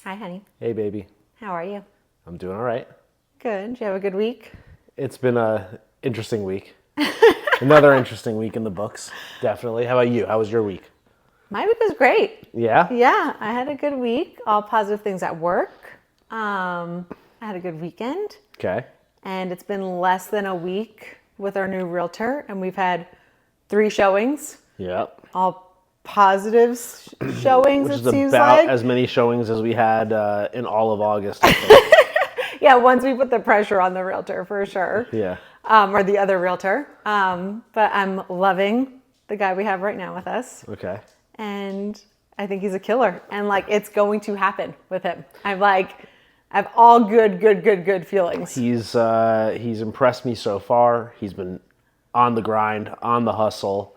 Hi, honey. Hey, baby. How are you? I'm doing all right. Good. Did you have a good week? It's been a interesting week. Another interesting week in the books, definitely. How about you? How was your week? My week was great. Yeah? Yeah, I had a good week. All positive things at work. I had a good weekend. Okay. And it's been less than a week with our new realtor. And we've had 3 showings. Yep. All positive showings, Which it is seems about like. as many showings as we had in all of August, I think. Yeah, once we put the pressure on the realtor, for sure. Yeah. Or the other realtor. But I'm loving the guy we have right now with us. Okay. And I think he's a killer. And it's going to happen with him. I have all good feelings. He's impressed me so far. He's been on the grind, on the hustle.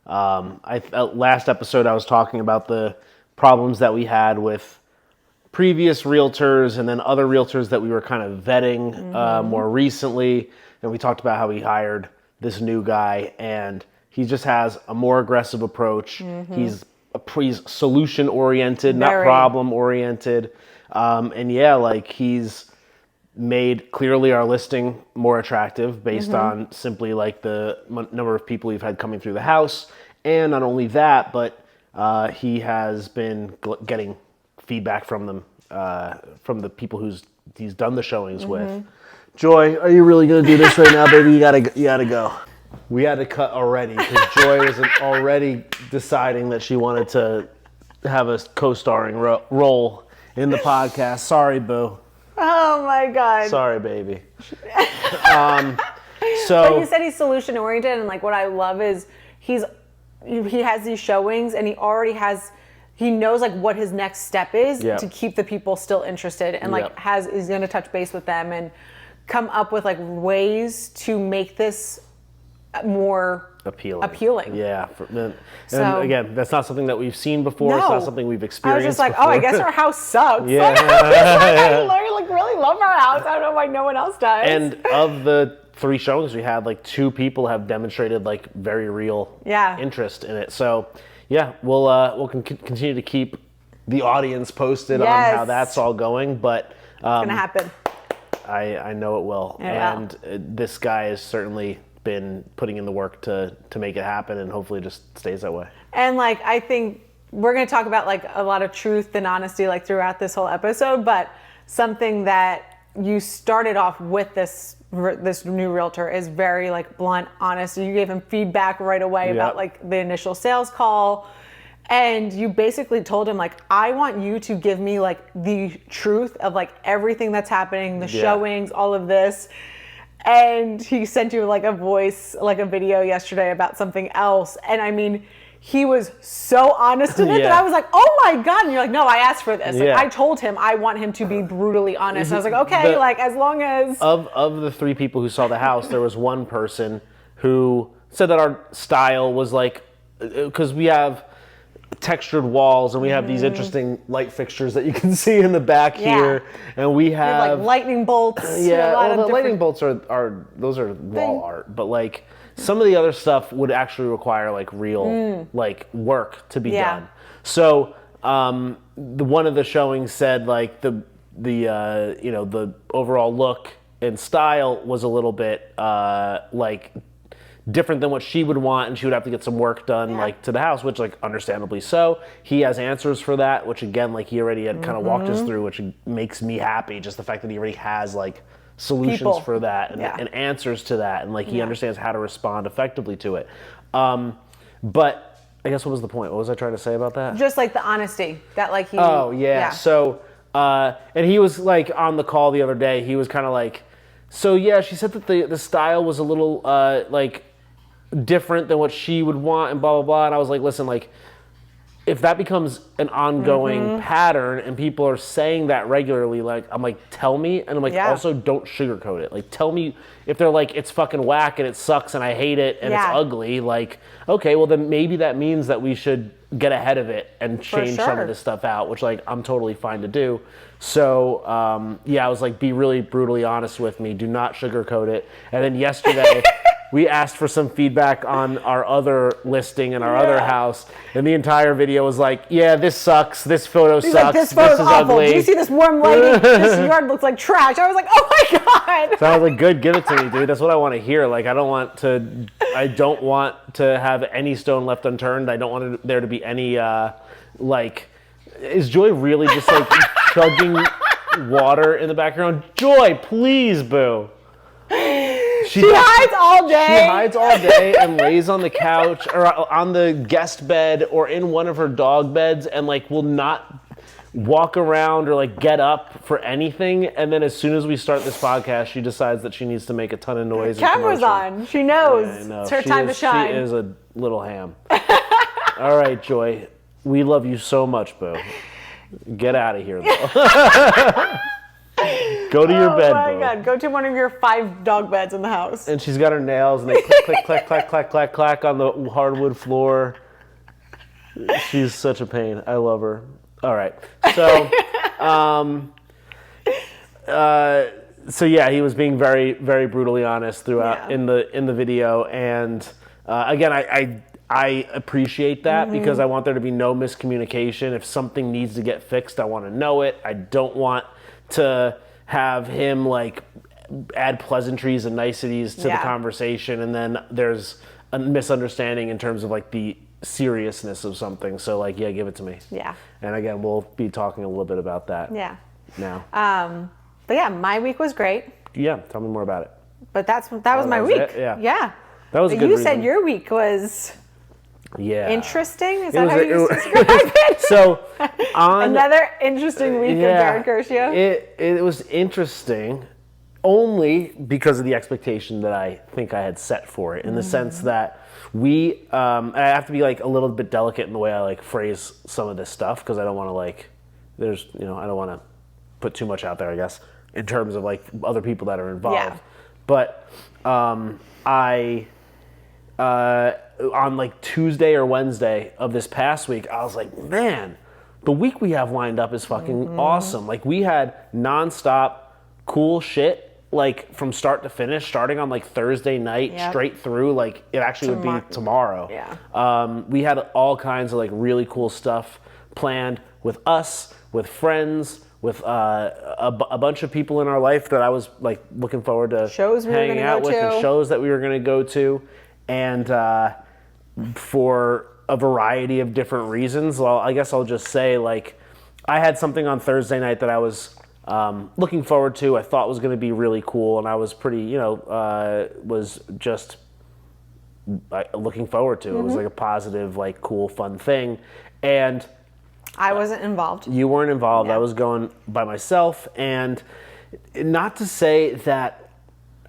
Last episode I was talking about the problems that we had with previous realtors and then other realtors that we were kind of vetting more recently. And we talked about how he hired this new guy, and he just has a more aggressive approach. He's solution oriented, not problem oriented. And yeah, he's made clearly our listing more attractive based on simply the number of people we've had coming through the house. And not only that, but he has been getting feedback from them, from the people he's done the showings with. Joy, are you really gonna do this right now, baby? You gotta go. We had to cut already because Joy was already deciding that she wanted to have a co-starring role in the podcast. Sorry, boo. Oh my God. Sorry, baby. But you said he's solution oriented, and what I love is he has these showings, and he knows what his next step is to keep the people still interested, and he's going to touch base with them and come up with ways to make this more appealing. Yeah. And again, that's not something that we've seen before. No. It's not something we've experienced I was just before. I guess our house sucks. Yeah. I really love our house. I don't know why no one else does. And of the 3 showings we had, 2 people have demonstrated very real interest in it. So yeah, we'll continue to keep the audience posted on how that's all going. But it's gonna happen. I know it will. This guy has certainly been putting in the work to make it happen, and hopefully it just stays that way. And I think we're going to talk about a lot of truth and honesty throughout this whole episode, but something that you started off with this new realtor is very blunt, honest. You gave him feedback right away about the initial sales call. And you basically told him, I want you to give me the truth of everything that's happening, the showings, all of this. And he sent you a voice, a video yesterday about something else. And I mean, he was so honest with it that I was oh my God. And you're no, I asked for this. I told him I want him to be brutally honest. And I was okay, as long as... Of the 3 people who saw the house, there was one person who said that our style was because we have textured walls and we have these interesting light fixtures that you can see in the back here, and we have lightning bolts. Lightning bolts are those are wall art, but some of the other stuff would actually require real work to be done. So one of the showings said the overall look and style was a little bit different than what she would want, and she would have to get some work done to the house, which understandably so. He has answers for that, which again he already had kind of walked us through, which makes me happy, just the fact that he already has solutions for that and answers to that, and he understands how to respond effectively to it. But I guess what was the point? What was I trying to say about that? Just the honesty that he... Oh yeah. So and he was on the call the other day, he was kind of so yeah, she said that the style was a little different than what she would want and blah blah blah, and I was listen, if that becomes an ongoing pattern and people are saying that regularly, I'm tell me, and I'm also don't sugarcoat it. Tell me if they're it's fucking whack and it sucks and I hate it and it's ugly, okay, well then maybe that means that we should get ahead of it and change some of this stuff out, which I'm totally fine to do. So I was be really brutally honest with me, do not sugarcoat it. And then yesterday we asked for some feedback on our other listing and our other house, and the entire video was like, yeah, this sucks, this photo sucks, like, this photo's is awful. ugly. Do you see this warm lighting? This yard looks like trash. I was like, oh my God. So I was like, good, give it to me, dude. That's what I want to hear. Like, I don't want to have any stone left unturned. I don't want there to be any, is Joy really just like chugging water in the background? Joy, please, boo. She hides all day. She hides all day and lays on the couch or on the guest bed or in one of her dog beds and like will not walk around or like get up for anything. And then as soon as we start this podcast, she decides that she needs to make a ton of noise. Camera's on. She knows. Yeah, it's her time to shine. She is a little ham. All right, Joy. We love you so much, boo. Get out of here, though. Go to your bed, boo. Oh my God, go to one of your 5 dog beds in the house. And she's got her nails, and they click, click, clack, clack, clack, clack, clack on the hardwood floor. She's such a pain. I love her. All right. So, yeah, he was being very, very brutally honest throughout in the video, and again, I appreciate that because I want there to be no miscommunication. If something needs to get fixed, I want to know it. I don't want to have him like add pleasantries and niceties to the conversation, and then there's a misunderstanding in terms of like the seriousness of something. So like, yeah, give it to me. Yeah. And again, we'll be talking a little bit about that. Yeah. Now. But yeah, my week was great. Yeah, tell me more about it. But that was my week. It? Yeah. Yeah. That was a good You reason. said your week was interesting. Is that how you describe it? So another interesting week of Jarred Curcio. It was interesting only because of the expectation that I think I had set for it, in the sense that I have to be like a little bit delicate in the way I like phrase some of this stuff, because I don't want to like I don't want to put too much out there, I guess, in terms of like other people that are involved. Yeah. But on like Tuesday or Wednesday of this past week, I was like, man, the week we have lined up is fucking awesome. Like, we had nonstop cool shit, like from start to finish, starting on like Thursday night straight through, like it actually would be tomorrow. Yeah. We had all kinds of like really cool stuff planned with us, with friends, with a bunch of people in our life that I was like looking forward to shows we hanging were out gonna go with, to. the shows that we were going to go to, and for a variety of different reasons. Well, I guess I'll just say, like, I had something on Thursday night that I was looking forward to. I thought was going to be really cool, and I was pretty, was just looking forward to. It was like a positive, like, cool, fun thing, and I wasn't involved. You weren't involved. Yeah. I was going by myself, and not to say that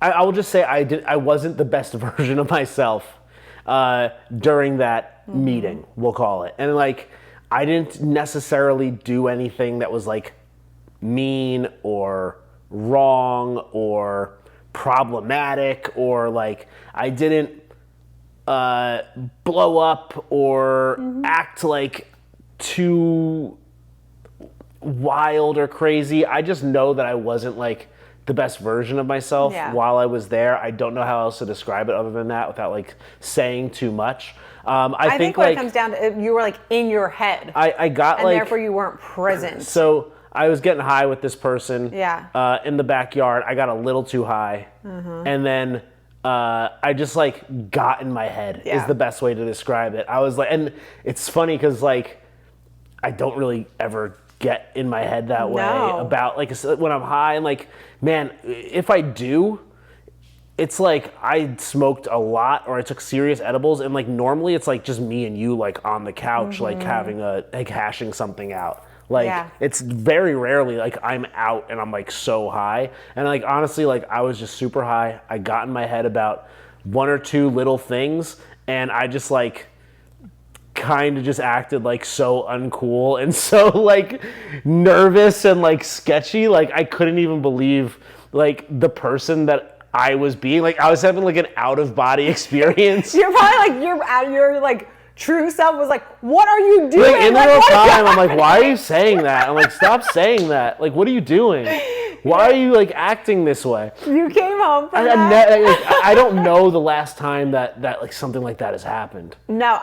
I will just say I wasn't the best version of myself during that meeting, we'll call it. And like, I didn't necessarily do anything that was like mean or wrong or problematic, or like I didn't blow up or act like too wild or crazy. I just know that I wasn't like the best version of myself while I was there. I don't know how else to describe it other than that without like saying too much. I think when like, it comes down to it, you were like in your head. I got and like, therefore you weren't present. So I was getting high with this person in the backyard. I got a little too high, and then I just like got in my head is the best way to describe it. I was like, and it's funny because like I don't really ever get in my head that way about like when I'm high, and like, man, if I do, it's like I smoked a lot or I took serious edibles, and like normally it's like just me and you like on the couch like having hashing something out. Like it's very rarely like I'm out and I'm like so high, and like honestly like I was just super high. I got in my head about one or two little things, and I just like kind of just acted like so uncool and so like nervous and like sketchy. Like I couldn't even believe like the person that I was being. Like I was having like an out of body experience. You're probably like your like true self was like, what are you doing? Like in real time, I'm like, why are you saying that? I'm like, stop saying that. Like, what are you doing? Why are you like acting this way? You came home from that? I don't know the last time that like something like that has happened. No,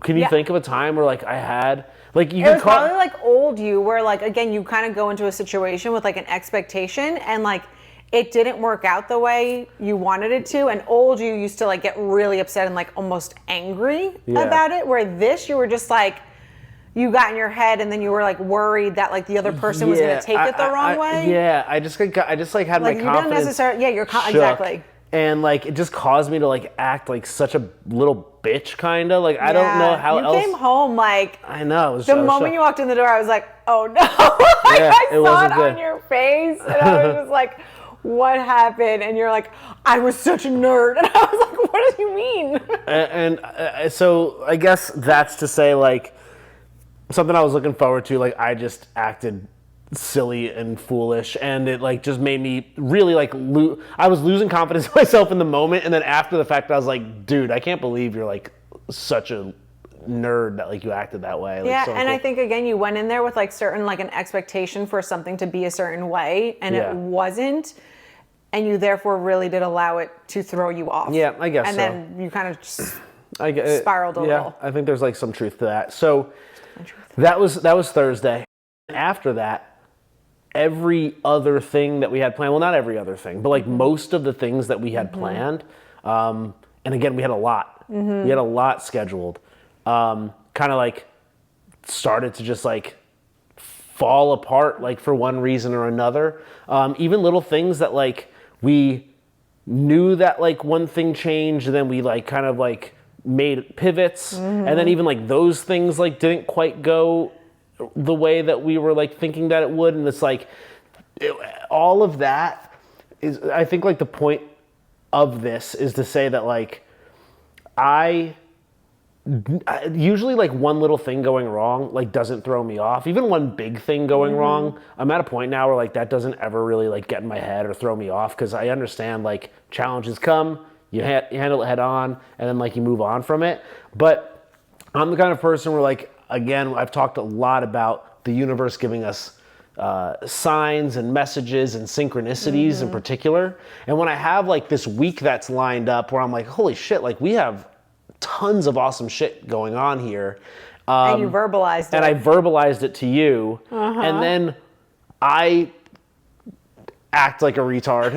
Can you think of a time where like I had like you it was probably like old you, where like again you kind of go into a situation with like an expectation and like it didn't work out the way you wanted it to, and old you used to like get really upset and like almost angry about it, where this you were just like, you got in your head and then you were like worried that like the other person was going to take it the wrong way. Yeah, I just like had like my you confidence. didn't necessarily, shook, exactly. And like it just caused me to like act like such a little bitch, kind of like I don't know how else. You came home like, I know. It was the moment you walked in the door, I was like, oh no! Like I saw it on your face, and I was just like, what happened? And you're like, I was such a nerd, and I was like, what do you mean? And so I guess that's to say like something I was looking forward to. Like I just acted silly and foolish, and it like just made me really like I was losing confidence in myself in the moment, and then after the fact I was like, dude, I can't believe you're like such a nerd that like you acted that way. Like, yeah, so and cool. I think again you went in there with like certain like an expectation for something to be a certain way, and it wasn't, and you therefore really did allow it to throw you off. Yeah, I guess and so. then you kind of just spiraled a yeah, little. I think there's like some truth to that. So that was Thursday. After that, every other thing that we had planned, well, not every other thing, but like most of the things that we had planned, and again, we had a lot. We had a lot scheduled. Kind of like started to just like fall apart, like for one reason or another. Even little things that like we knew that like one thing changed, and then we like kind of like made pivots, and then even like those things like didn't quite go the way that we were like thinking that it would, and it's like all of that is, I think like the point of this is to say that like I usually like one little thing going wrong like doesn't throw me off. Even one big thing going wrong, I'm at a point now where like that doesn't ever really like get in my head or throw me off, because I understand like challenges come, you handle it head on, and then like you move on from it. But I'm the kind of person where like, again, I've talked a lot about the universe giving us signs and messages and synchronicities in particular. And when I have like this week that's lined up where I'm like, holy shit, like we have tons of awesome shit going on here. And you verbalized it. And I verbalized it to you. And then I act like a retard.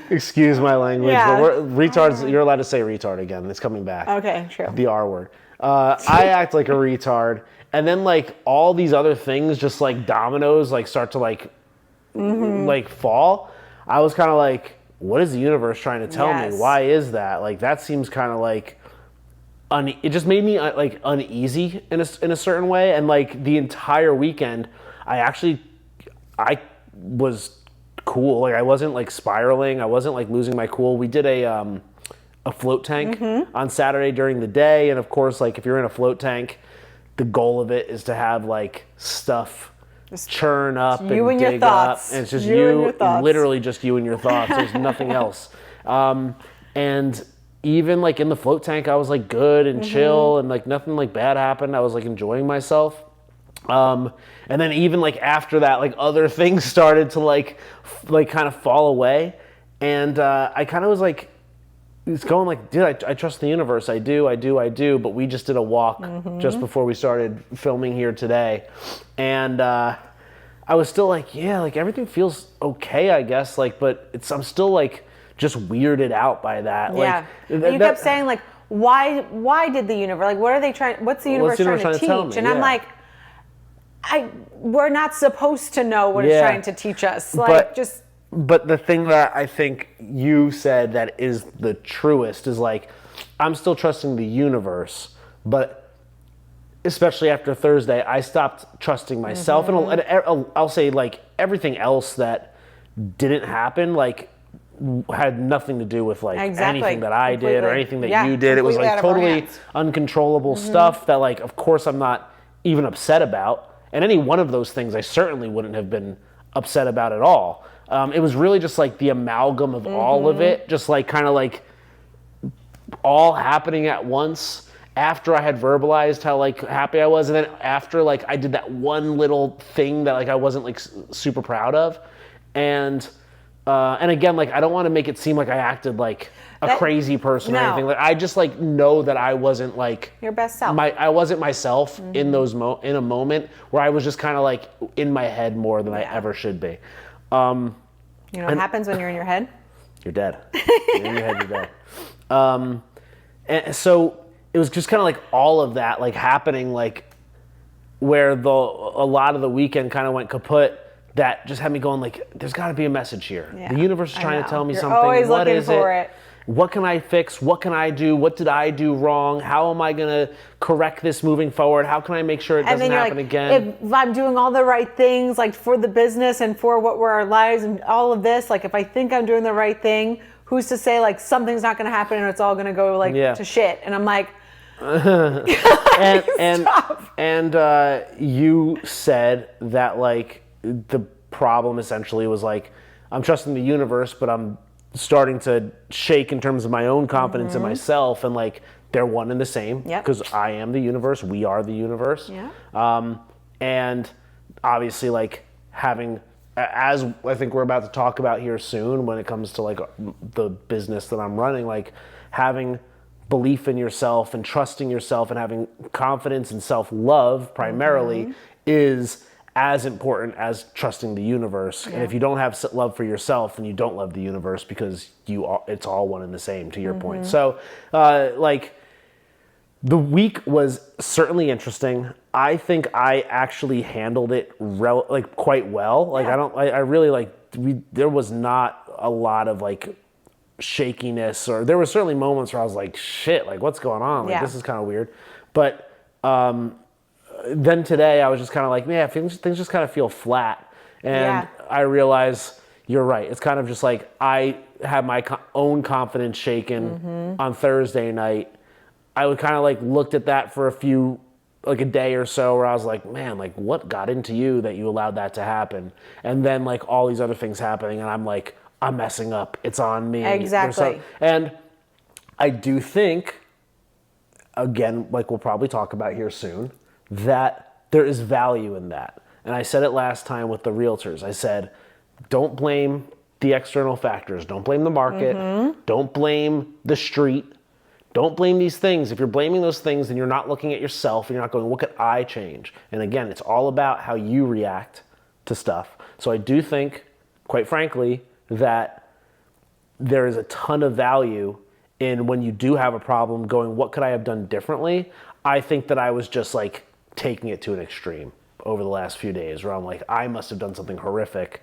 Excuse my language. Yeah. But retards, you're allowed to say retard again. It's coming back. Okay, true. The R word. I act like a retard. And then like all these other things just like dominoes like start to like like fall. I was kind of like, what is the universe trying to tell me? Why is that? Like that seems kind of like it just made me like uneasy in a certain way. And like the entire weekend, I was cool. Like I wasn't like spiraling. I wasn't like losing my cool. We did a float tank on Saturday during the day, and of course, like if you're in a float tank, the goal of it is to have like stuff churn up and you and your dig up, thoughts. and it's just you literally just you and your thoughts. There's nothing else. And even like in the float tank, I was like good and chill, and like nothing like bad happened. I was like enjoying myself. And then even like after that, like other things started to like kind of fall away, and I kind of was like, it's going like, dude, I trust the universe. I do. But we just did a walk just before we started filming here today, and I was still like, yeah, like everything feels okay, I guess. Like, but I'm still like just weirded out by that. Yeah. Like, and you kept saying like, why did the universe, like, what are they trying? What's the universe trying to teach? And I'm like, we're not supposed to know what it's trying to teach us. Like, But the thing that I think you said that is the truest is like, I'm still trusting the universe, but especially after Thursday, I stopped trusting myself. And I'll say like everything else that didn't happen, like had nothing to do with like anything that I did or anything that you did. It was like totally uncontrollable stuff that like, of course I'm not even upset about. And any one of those things I certainly wouldn't have been upset about at all. It was really just like the amalgam of all of it, just like kind of like all happening at once. after I had verbalized how like happy I was, and then after like I did that one little thing that like I wasn't like super proud of, and again, like I don't want to make it seem like I acted like a crazy person or anything. Like I just like know that I wasn't like your best self. I wasn't myself in those in a moment where I was just kind of like in my head more than I ever should be. You know what happens when you're in your head? You're dead. You're in your head, you're dead. And so it was just kind of like all of that like happening, like where a lot of the weekend kind of went kaput. That just had me going like, there's got to be a message here. Yeah, the universe is trying to tell me something. Always what looking is for it? What can I fix? What can I do? What did I do wrong? How am I going to correct this moving forward? How can I make sure it doesn't happen again? If I'm doing all the right things, like for the business and for what were our lives and all of this, like if I think I'm doing the right thing, who's to say like something's not going to happen and it's all going to go like to shit? And I'm like, and you said that like the problem essentially was like, I'm trusting the universe, but I'm starting to shake in terms of my own confidence in myself, and like they're one and the same because I am the universe, we are the universe. And obviously like having, as I think we're about to talk about here soon when it comes to like the business that I'm running, like having belief in yourself and trusting yourself and having confidence and self-love primarily is as important as trusting the universe. And if you don't have love for yourself, then you don't love the universe because it's all one and the same, to your point. So like the week was certainly interesting. I think I actually handled it like quite well. Like I really like, there was not a lot of like shakiness, or there were certainly moments where I was like, shit, like what's going on? Like this is kind of weird. But then today I was just kind of like, man, things just kind of feel flat. And I realize you're right. It's kind of just like I had my own confidence shaken on Thursday night. I would kind of like looked at that for a day or so where I was like, man, like what got into you that you allowed that to happen? And then like all these other things happening and I'm like, I'm messing up. It's on me. Exactly. And I do think, again, like we'll probably talk about here soon, that there is value in that. And I said it last time with the realtors. I said, don't blame the external factors. Don't blame the market. Don't blame the street. Don't blame these things. If you're blaming those things, then you're not looking at yourself and you're not going, what could I change? And again, it's all about how you react to stuff. So I do think, quite frankly, that there is a ton of value in when you do have a problem going, what could I have done differently? I think that I was just like taking it to an extreme over the last few days where I'm like, I must have done something horrific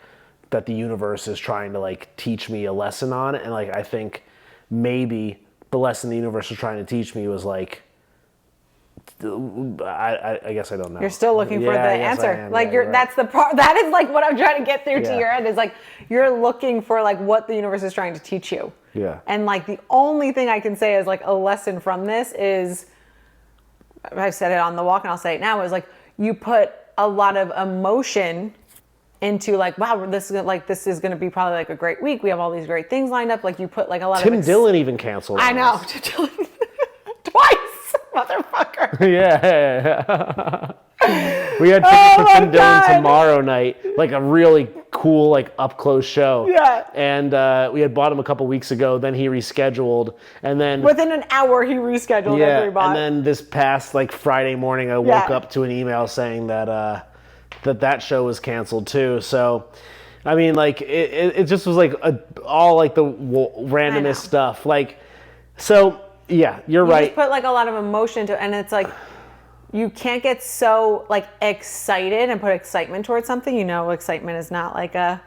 that the universe is trying to like teach me a lesson on. And like, I think maybe the lesson the universe was trying to teach me was like, I guess I don't know. You're still looking for the answer. Like that's the part, that is like what I'm trying to get through to your head is like, you're looking for like what the universe is trying to teach you. Yeah. And like the only thing I can say is like a lesson from this is, I've said it on the walk and I'll say it now, is like you put a lot of emotion into like, wow, this is going to be probably like a great week. We have all these great things lined up. Like you put like a lot Tim Dillon even canceled. I know. Twice, motherfucker. Yeah. We had tickets for Tim Dillon tomorrow night, like a really cool, like up close show. Yeah. And we had bought him a couple weeks ago. Then he rescheduled, and then within an hour he rescheduled. Yeah. And then this past like Friday morning, I woke up to an email saying that that show was canceled too. So, I mean, like it just was like all like the randomest stuff. Like, so yeah, you're right. Just put like a lot of emotion to it, and it's like you can't get so like excited and put excitement towards something. You know, excitement is not like a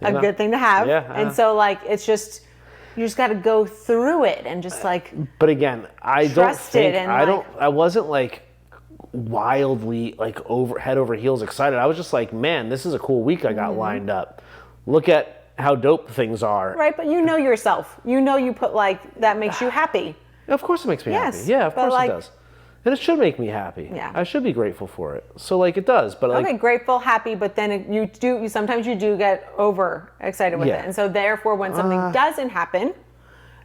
good thing to have. Yeah. And so like it's just you just got to go through it and just like. But again, I wasn't like wildly like head over heels excited. I was just like, man, this is a cool week I got lined up. Look at how dope things are. Right, but you know yourself. You know you put like that makes you happy. Of course it makes me happy. Yeah, of course it does. And it should make me happy. Yeah. I should be grateful for it. So like it does, but like grateful, happy, but then you sometimes get over excited with it. And so therefore when something doesn't happen,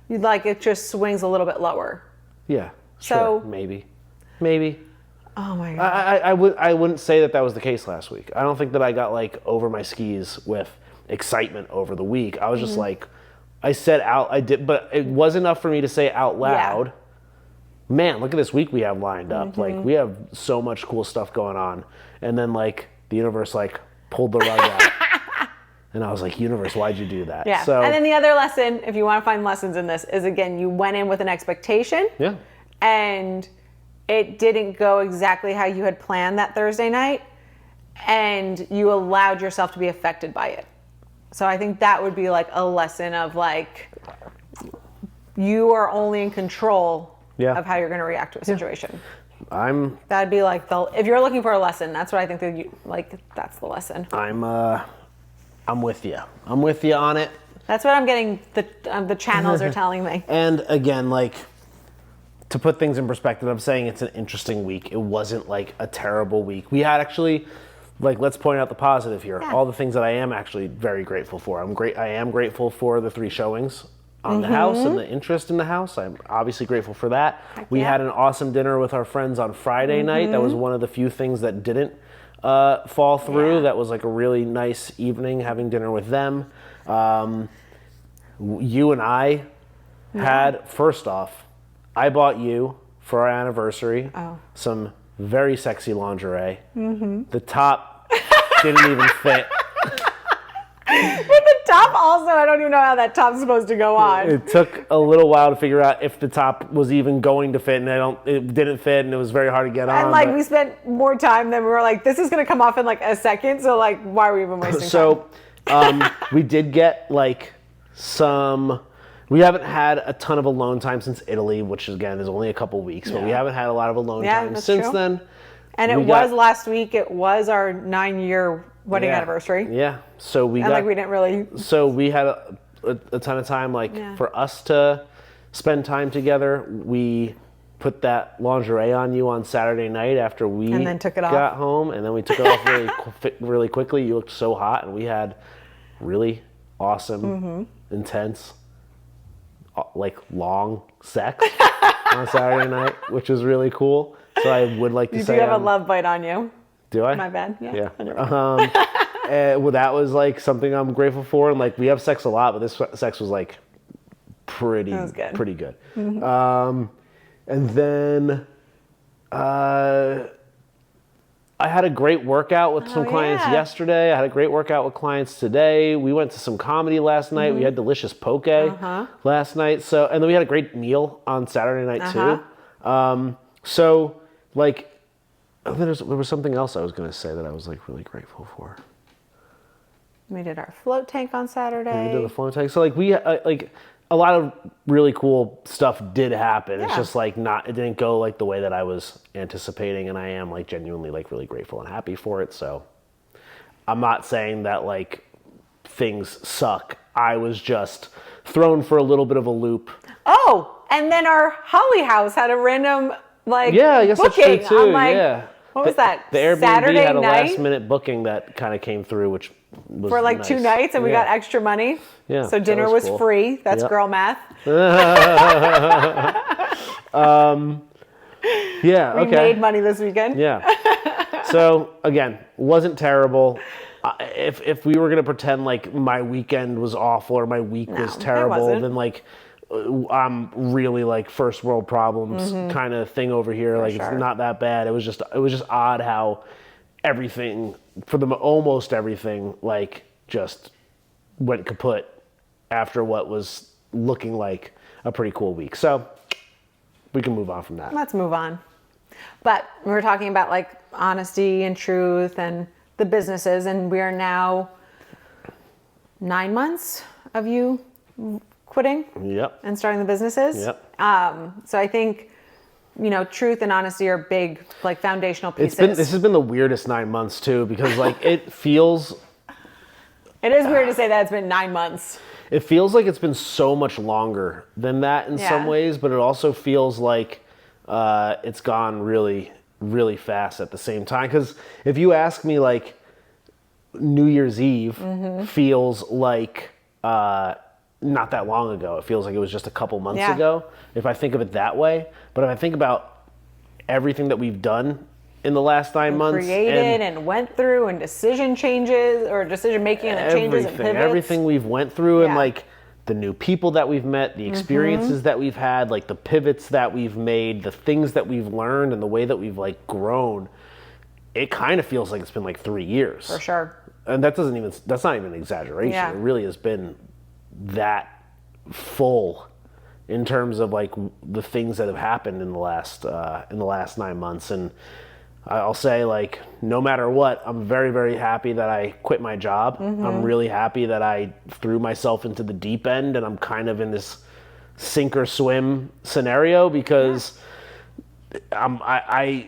it just swings a little bit lower. Yeah. So sure, maybe. Oh my God. I wouldn't say that was the case last week. I don't think that I got like over my skis with excitement over the week. I was just like, I did, but it was enough for me to say out loud, man, look at this week we have lined up. Like we have so much cool stuff going on. And then like the universe like pulled the rug out. And I was like, universe, why'd you do that? Yeah. So, and then the other lesson, if you want to find lessons in this, is again, you went in with an expectation. Yeah. And it didn't go exactly how you had planned that Thursday night. And you allowed yourself to be affected by it. So I think that would be like a lesson of like, you are only in control of how you're going to react to a situation. That'd be like if you're looking for a lesson, that's what I think that that's the lesson. I'm with you. I'm with you on it. That's what I'm getting. The channels are telling me. And again, like to put things in perspective, I'm saying it's an interesting week. It wasn't like a terrible week. We had actually, like, let's point out the positive here. Yeah. All the things that I am actually very grateful for. I am grateful for the 3 showings on the house and the interest in the house. I'm obviously grateful for that. We had an awesome dinner with our friends on Friday night. That was one of the few things that didn't fall through. Yeah. That was like a really nice evening having dinner with them. You and I had, first off, I bought you for our anniversary some very sexy lingerie. The top didn't even fit. But the top also, I don't even know how that top's supposed to go on. It took a little while to figure out if the top was even going to fit, and it didn't fit, and it was very hard to get on. And like we spent more time than we were like, this is going to come off in like a second, so like, why are we even wasting time? We did get like we haven't had a ton of alone time since Italy, which again is only a couple weeks, but we haven't had a lot of alone time since then. And last week, it was our 9-year wedding anniversary. Yeah. So we didn't really. So we had a ton of time, for us to spend time together. We put that lingerie on you on Saturday night after we and then took it got off. home, and then we took it off really quickly. You looked so hot, and we had really awesome, intense, long sex on Saturday night, which was really cool. So I would like to say you do have a love bite on you. Do I? My bad. Yeah. Well, that was like something I'm grateful for, and like we have sex a lot, but this sex was like pretty good. And then I had a great workout with some clients yesterday. I had a great workout with clients today. We went to some comedy last night. We had delicious poke last night. So, and then we had a great meal on Saturday night too. So like, there was something else I was going to say that I was like really grateful for. We did our float tank on Saturday. Yeah, we did the float tank. So like we a lot of really cool stuff did happen. Yeah. It's just like it didn't go like the way that I was anticipating, and I am like genuinely like really grateful and happy for it. So I'm not saying that like things suck. I was just thrown for a little bit of a loop. Oh, and then our Holly house had a random I guess booking. That's true too. Like, what was that? The Airbnb Saturday had a night? last minute booking that kind of came through, which was for like nice. 2 nights, and we got extra money. Yeah, so dinner was cool. free. That's girl math. We made money this weekend. Yeah. So again, wasn't terrible. If we were gonna pretend like my weekend was awful or my week was terrible, then like I'm really like first world problems kind of thing over here. Like it's not that bad. It was just odd how everything almost everything like just went kaput after what was looking like a pretty cool week. So we can move on from that. Let's move on. But we were talking about like honesty and truth and the businesses, and we are now 9 months of you quitting and starting the businesses. So I think, truth and honesty are big, like foundational pieces. This has been the weirdest 9 months too, because like it feels. It is weird to say that it's been 9 months. It feels like it's been so much longer than that in some ways, but it also feels like it's gone really, really fast at the same time. Because if you ask me, like New Year's Eve feels like not that long ago. It feels like it was just a couple months Yeah. ago, if I think of it that way. But if I think about everything that we've done in the last 9 months, Created and went through, and decision changes or decision making and changes and pivots. everything we've went through, and Yeah. like the new people that we've met, the experiences that we've had, like the pivots that we've made, the things that we've learned, and the way that we've like grown, it kind of feels like it's been like 3 years. For sure. And that's not even an exaggeration. Yeah. It really has been that full in terms of like the things that have happened in the last 9 months. And I'll say, like, no matter what, I'm very, very happy that I quit my job. I'm really happy that I threw myself into the deep end, and I'm kind of in this sink or swim scenario because I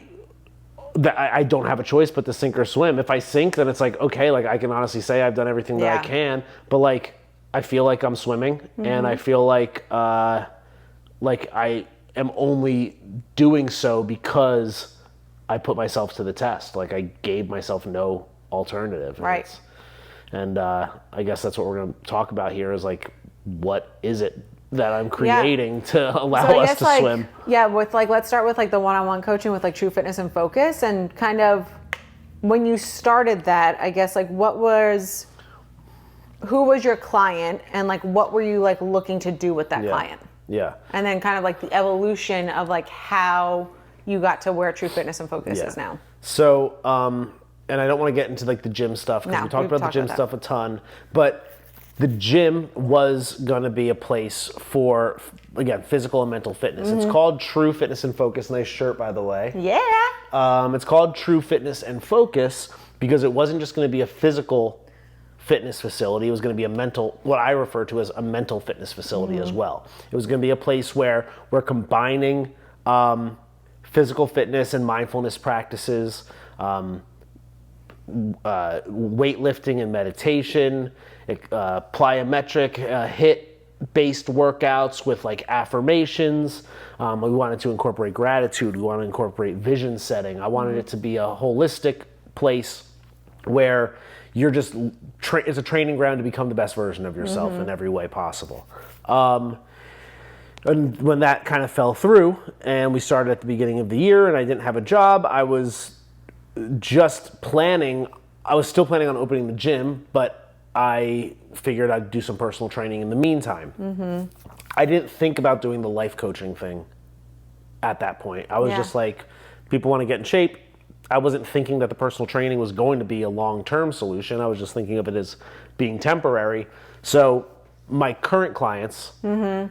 don't have a choice but to sink or swim. If I sink, then it's like, okay, like I can honestly say I've done everything that I can, but like I feel like I'm swimming, and I feel like I am only doing so because I put myself to the test. Like I gave myself no alternative. Right. And I guess that's what we're going to talk about here is like, what is it that I'm creating to allow us to swim? Yeah, with like, let's start with like the one-on-one coaching with like True Fitness and Focus, and kind of when you started that, I guess like who was your client, and like what were you like looking to do with that client? Yeah. And then kind of like the evolution of like how you got to where True Fitness and Focus is now. So, and I don't want to get into like the gym stuff because No, we talked about the gym that. stuff a ton, but the gym was going to be a place for, again, physical and mental fitness. It's called True Fitness and Focus. Nice shirt, by the way. Yeah. It's called True Fitness and Focus because it wasn't just going to be a physical fitness facility. It was going to be what I refer to as a mental fitness facility as well. It was going to be a place where we're combining physical fitness and mindfulness practices, weightlifting and meditation, plyometric HIIT-based workouts with like affirmations. We wanted to incorporate gratitude. We wanted to incorporate vision setting. I wanted it to be a holistic place where you're just it's a training ground to become the best version of yourself in every way possible. And when that kind of fell through, and we started at the beginning of the year, and I didn't have a job, I was still planning on opening the gym, but I figured I'd do some personal training in the meantime. I didn't think about doing the life coaching thing at that point. I was just like, people want to get in shape. I wasn't thinking that the personal training was going to be a long-term solution. I was just thinking of it as being temporary. So my current clients, well,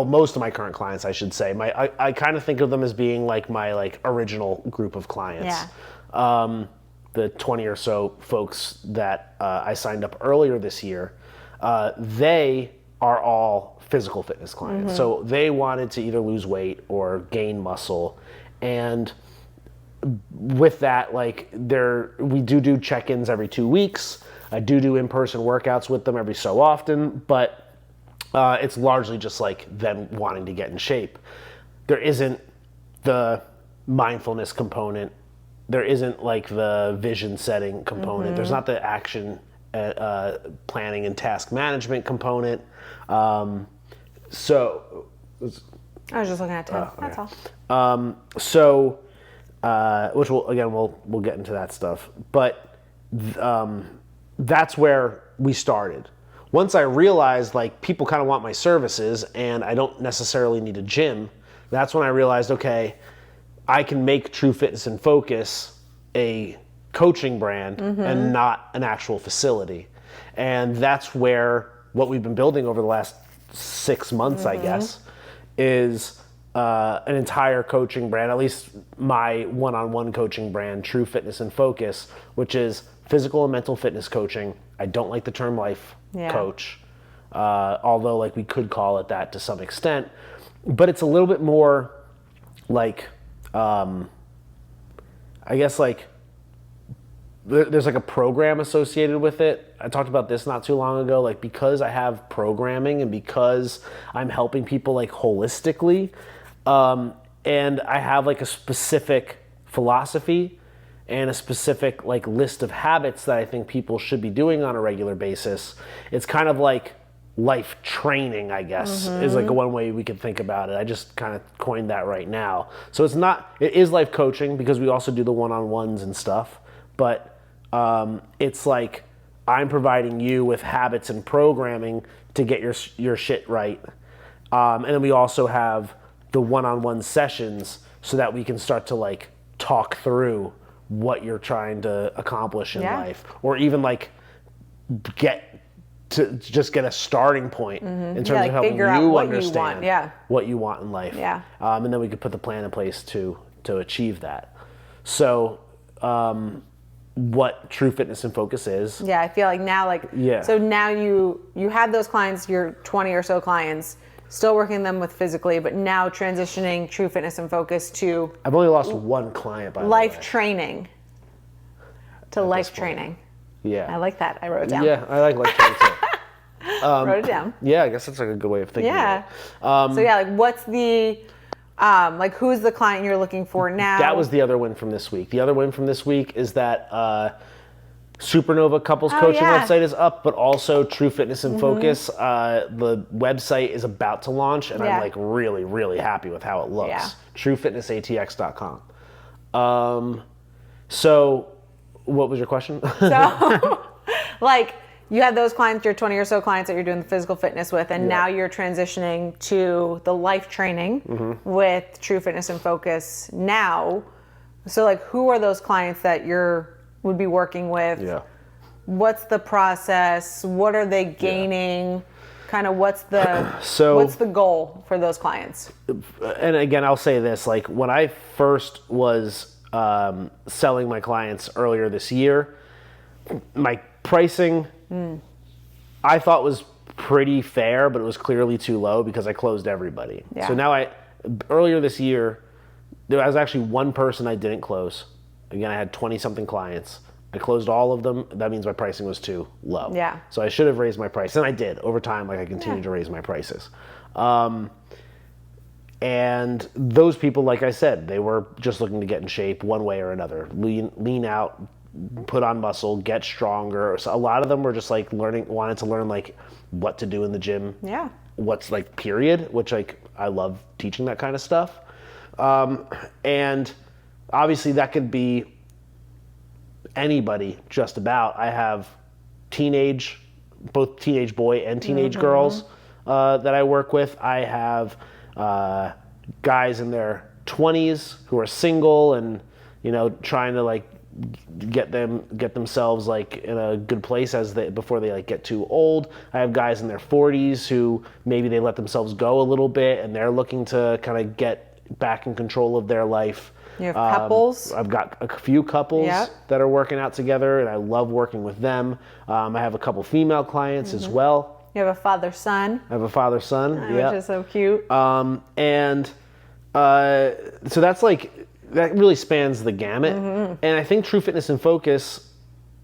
most of my current clients, I should say, I kind of think of them as being like my like original group of clients. The 20 or so folks that I signed up earlier this year, they are all physical fitness clients. So they wanted to either lose weight or gain muscle. And with that, like we do check-ins every 2 weeks. I do in-person workouts with them every so often, but it's largely just like them wanting to get in shape. There isn't the mindfulness component. There isn't like the vision setting component. There's not the action planning and task management component. So I was just looking at Tim. okay. That's all. Which we'll get into that stuff. But that's where we started. Once I realized like people kind of want my services and I don't necessarily need a gym, that's when I realized, okay, I can make True Fitness and Focus a coaching brand and not an actual facility. And that's where what we've been building over the last 6 months, I guess, is an entire coaching brand, at least my one-on-one coaching brand, True Fitness and Focus, which is physical and mental fitness coaching. I don't like the term life coach, although like we could call it that to some extent, but it's a little bit more like, I guess like there's like a program associated with it. I talked about this not too long ago, like because I have programming and because I'm helping people like holistically, and I have like a specific philosophy and a specific like list of habits that I think people should be doing on a regular basis. It's kind of like life training, I guess, is like one way we could think about it. I just kind of coined that right now. So it is life coaching because we also do the one-on-ones and stuff, but it's like I'm providing you with habits and programming to get your shit right. And then we also have the one-on-one sessions so that we can start to like talk through what you're trying to accomplish in life, or even like get a starting point in terms of helping you understand what you want in life. Yeah. And then we could put the plan in place to achieve that. So what True Fitness and Focus is. Yeah, I feel like now so now you have those clients, your 20 or so clients, still working them with physically, but now transitioning True Fitness and Focus to I've only lost one client by life training. To life training. Yeah. I like that. I wrote it down. Yeah, I like life training too. Wrote it down. Yeah, I guess that's like a good way of thinking of it. So yeah, like what's the who's the client you're looking for now? That was the other win from this week. The other win from this week is that Supernova Couples Coaching website is up, but also True Fitness and Focus. The website is about to launch, and I'm like really, really happy with how it looks. Yeah. TrueFitnessATX.com. So what was your question? So like you had those clients, your 20 or so clients that you're doing the physical fitness with, and now you're transitioning to the life training with True Fitness and Focus now. So like who are those clients that would be working with? Yeah. What's the process? What are they gaining? Kind of what's the goal for those clients? And again, I'll say this, like when I first was selling my clients earlier this year, my pricing I thought was pretty fair, but it was clearly too low because I closed everybody. Yeah. So now earlier this year, there was actually one person I didn't close. Again, I had 20 something clients. I closed all of them. That means my pricing was too low. Yeah. So I should have raised my price, and I did over time. Like I continued to raise my prices. And those people, like I said, they were just looking to get in shape one way or another, lean out, put on muscle, get stronger. So a lot of them were just like wanted to learn like what to do in the gym. Yeah. What's like period, which like I love teaching that kind of stuff. And obviously that could be anybody just about. I have both teenage boy and teenage girls that I work with. I have guys in their 20s who are single and, trying to like get themselves like in a good place before they like get too old. I have guys in their 40s who maybe they let themselves go a little bit and they're looking to kind of get back in control of their life. You have couples? I've got a few couples that are working out together, and I love working with them. I have a couple female clients as well. You have a father-son? I have a father-son, which is so cute. So that's like, that really spans the gamut. And I think True Fitness and Focus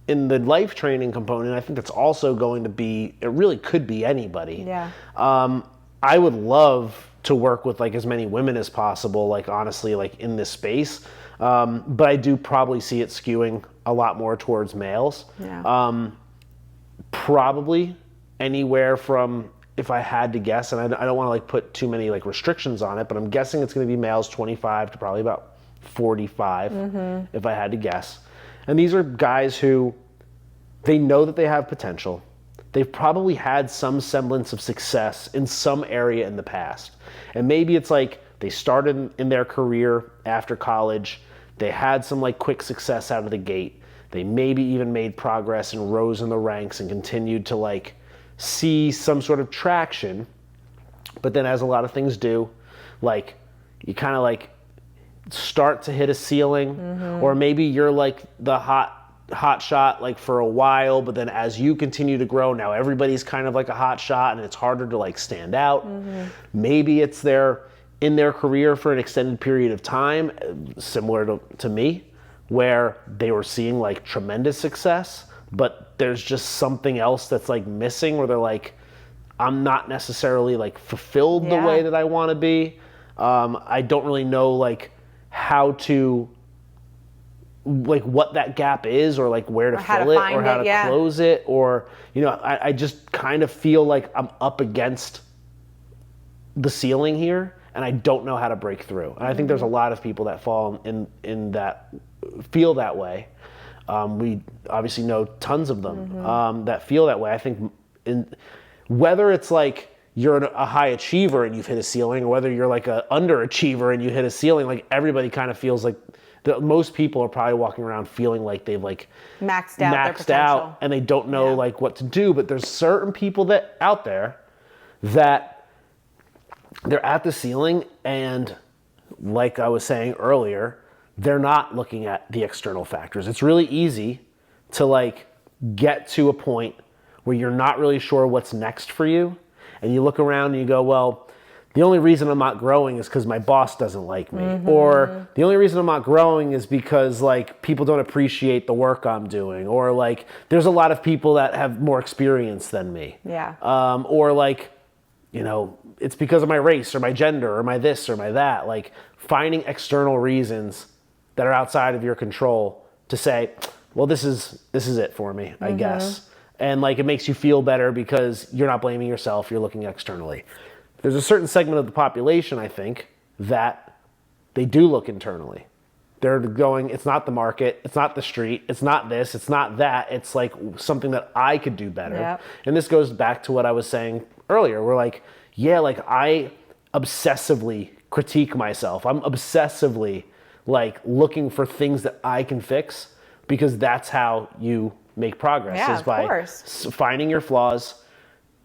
in the life training component, I think that's also going to be, it really could be anybody. Yeah. I would love to work with like as many women as possible, like honestly, like in this space. But I do probably see it skewing a lot more towards males. Yeah. Probably anywhere from, if I had to guess, and I don't want to like put too many like restrictions on it, but I'm guessing it's going to be males 25 to probably about 45, if I had to guess. And these are guys who, they know that they have potential. They've probably had some semblance of success in some area in the past. And maybe it's like they started in their career after college, they had some like quick success out of the gate. They maybe even made progress and rose in the ranks and continued to like see some sort of traction. But then as a lot of things do, like you kind of like start to hit a ceiling, or maybe you're like the hot shot like for a while, but then as you continue to grow, now everybody's kind of like a hot shot and it's harder to like stand out. Maybe it's they're in their career for an extended period of time, similar to me, where they were seeing like tremendous success, but there's just something else that's like missing, where they're like, I'm not necessarily like fulfilled the way that I want to be. I don't really know like how to like what that gap is, or like where to fill it, or how to close it, or I just kind of feel like I'm up against the ceiling here and I don't know how to break through. And I think there's a lot of people that fall in that, feel that way. We obviously know tons of them that feel that way. I think whether it's like you're a high achiever and you've hit a ceiling, or whether you're like a underachiever and you hit a ceiling, like everybody kind of feels like most people are probably walking around feeling like they've like maxed out and they don't know like what to do. But there's certain people that out there that they're at the ceiling, and like I was saying earlier, they're not looking at the external factors. It's really easy to like get to a point where you're not really sure what's next for you, and you look around and you go, well, the only reason I'm not growing is because my boss doesn't like me. Or the only reason I'm not growing is because like people don't appreciate the work I'm doing. Or like there's a lot of people that have more experience than me. Yeah. Or like, it's because of my race or my gender or my this or my that. Like finding external reasons that are outside of your control to say, well, this is it for me, I guess. And like it makes you feel better because you're not blaming yourself, you're looking externally. There's a certain segment of the population, I think, that they do look internally. They're going, it's not the market, it's not the street, it's not this, it's not that. It's like something that I could do better. Yep. And this goes back to what I was saying earlier. We're like, yeah, like I obsessively critique myself. I'm obsessively like looking for things that I can fix, because that's how you make progress, is by finding your flaws.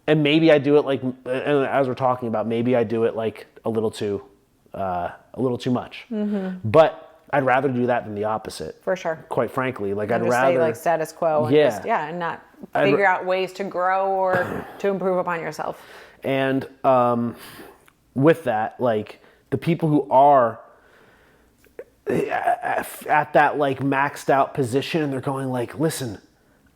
And maybe I do it like, and as we're talking about, maybe I do it like a little too much. But I'd rather do that than the opposite. For sure. Quite frankly, like and I'd rather stay like status quo and and not figure out ways to grow or to improve upon yourself. And with that, like the people who are at that like maxed out position, and they're going like, listen,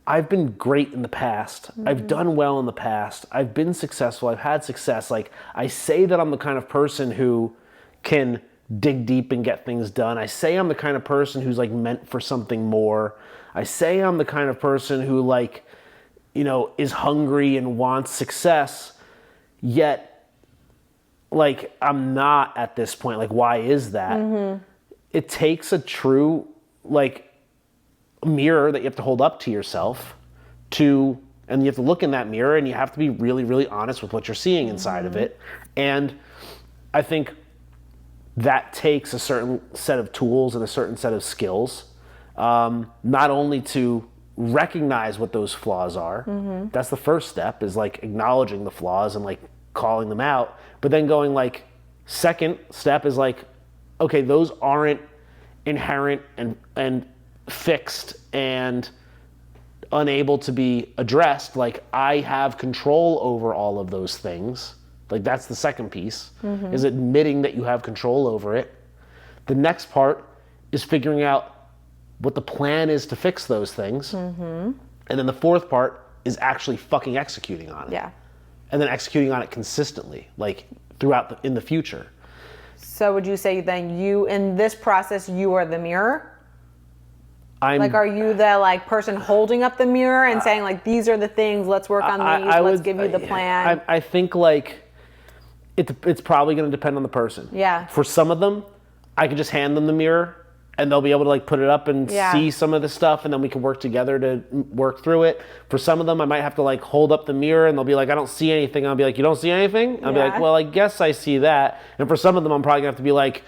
I've been great in the past. I've done well in the past. I've been successful. I've had success. Like I say that I'm the kind of person who can dig deep and get things done. I say I'm the kind of person who's like meant for something more. I say I'm the kind of person who like, is hungry and wants success, yet like I'm not at this point. Like, why is that? It takes a true like mirror that you have to hold up to yourself and you have to look in that mirror, and you have to be really, really honest with what you're seeing inside of it. And I think that takes a certain set of tools and a certain set of skills, not only to recognize what those flaws are. That's the first step, is like acknowledging the flaws and like calling them out, but then going like, second step is like, okay, those aren't inherent and fixed and unable to be addressed. Like I have control over all of those things. Like that's the second piece, is admitting that you have control over it. The next part is figuring out what the plan is to fix those things. And then the fourth part is actually fucking executing on it. Yeah. And then executing on it consistently, like throughout in the future. So would you say then you, in this process, you are the mirror? Are you the like person holding up the mirror and saying like, these are the things, let's work on these, let's give you the plan? I think like it's probably going to depend on the person. Yeah. For some of them, I can just hand them the mirror and they'll be able to like put it up and see some of the stuff, and then we can work together to work through it. For some of them, I might have to like hold up the mirror and they'll be like, I don't see anything. I'll be like, you don't see anything? I'll be like, well, I guess I see that. And for some of them, I'm probably gonna have to be like,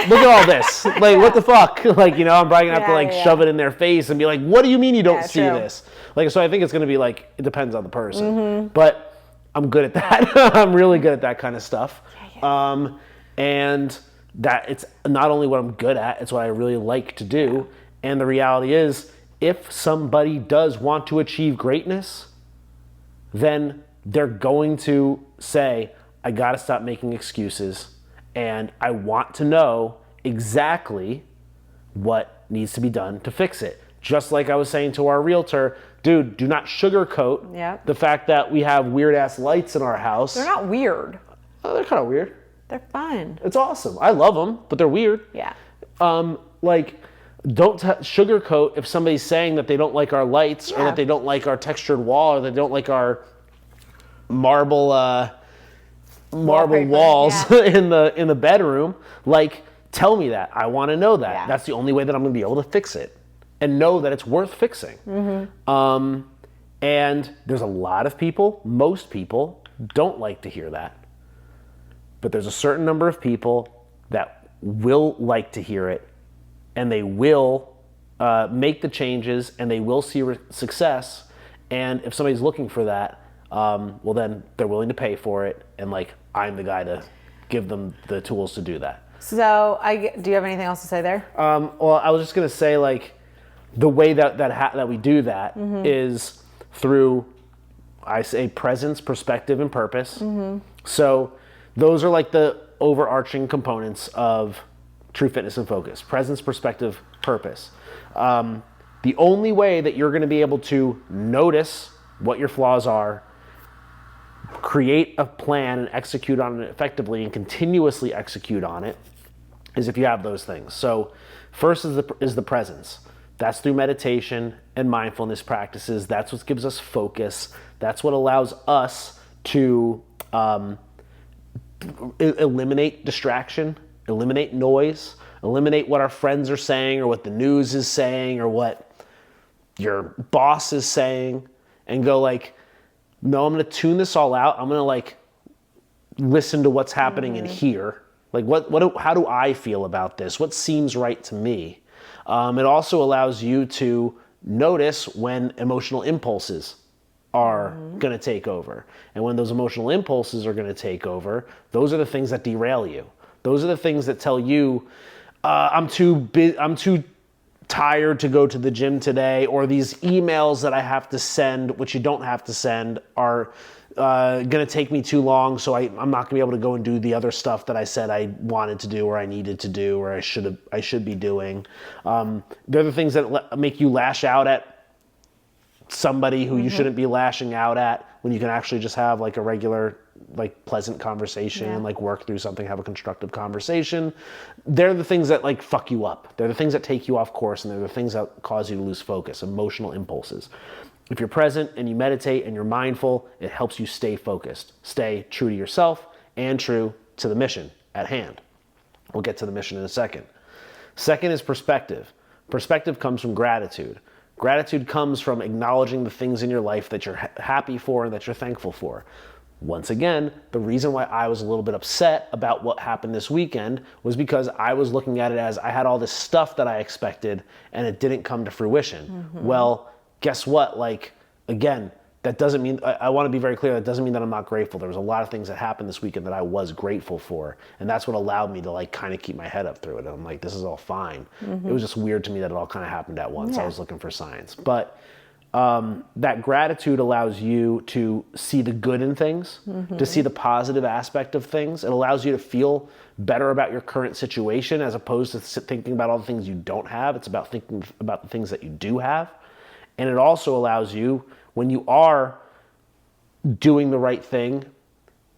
look at all this. Like, what the fuck? Like, I'm probably gonna have to like shove it in their face and be like, what do you mean you don't see this? Like, so I think it's gonna be like, it depends on the person. But I'm good at that. I'm really good at that kind of stuff. And that it's not only what I'm good at, it's what I really like to do. And the reality is, if somebody does want to achieve greatness, then they're going to say, I gotta stop making excuses, and I want to know exactly what needs to be done to fix it. Just like I was saying to our realtor, dude, do not sugarcoat the fact that we have weird ass lights in our house. They're not weird. Oh, they're kind of weird. They're fun. It's awesome. I love them, but they're weird. Yeah. don't sugarcoat if somebody's saying that they don't like our lights or that they don't like our textured wall or they don't like our marble walls in the bedroom. Like, tell me that. I want to know that. Yeah. That's the only way that I'm going to be able to fix it and know that it's worth fixing. And there's a lot of people, most people don't like to hear that. But there's a certain number of people that will like to hear it, and they will make the changes, and they will see success. And if somebody's looking for that, well, then they're willing to pay for it. And like, I'm the guy to give them the tools to do that. So do you have anything else to say there? Well, I was just going to say, like, the way that we do that is through, I say, presence, perspective, and purpose. So those are like the overarching components of true fitness and focus: presence, perspective, purpose. The only way that you're going to be able to notice what your flaws are, create a plan and execute on it effectively and continuously execute on it, is if you have those things. So first is the presence. That's through meditation and mindfulness practices. That's what gives us focus. That's what allows us to eliminate distraction, eliminate noise, eliminate what our friends are saying or what the news is saying or what your boss is saying, and go like, no, I'm going to tune this all out. I'm going to like listen to what's happening in here. Like, how do I feel about this? What seems right to me? It also allows you to notice when emotional impulses are going to take over. And when those emotional impulses are going to take over, those are the things that derail you. Those are the things that tell you, I'm too tired to go to the gym today, or these emails that I have to send, which you don't have to send, are going to take me too long, so I'm not going to be able to go and do the other stuff that I said I wanted to do or I needed to do or I should be doing. They're the things that make you lash out at somebody who you shouldn't be lashing out at, when you can actually just have like a regular, like, pleasant conversation and like work through something, have a constructive conversation. They're the things that like fuck you up. They're the things that take you off course, and they're the things that cause you to lose focus, emotional impulses. If you're present and you meditate and you're mindful, it helps you stay focused, stay true to yourself and true to the mission at hand. We'll get to the mission in a second. Second is perspective. Perspective comes from gratitude. Gratitude comes from acknowledging the things in your life that you're happy for and that you're thankful for. Once again, the reason why I was a little bit upset about what happened this weekend was because I was looking at it as I had all this stuff that I expected and it didn't come to fruition. Well, guess what? Like, again, that doesn't mean, I want to be very clear, that doesn't mean that I'm not grateful. There was a lot of things that happened this weekend that I was grateful for. And that's what allowed me to like kind of keep my head up through it. And I'm like, this is all fine. It was just weird to me that it all kind of happened at once. I was looking for signs. But that gratitude allows you to see the good in things, to see the positive aspect of things. It allows you to feel better about your current situation as opposed to thinking about all the things you don't have. It's about thinking about the things that you do have. And it also allows you, when you are doing the right thing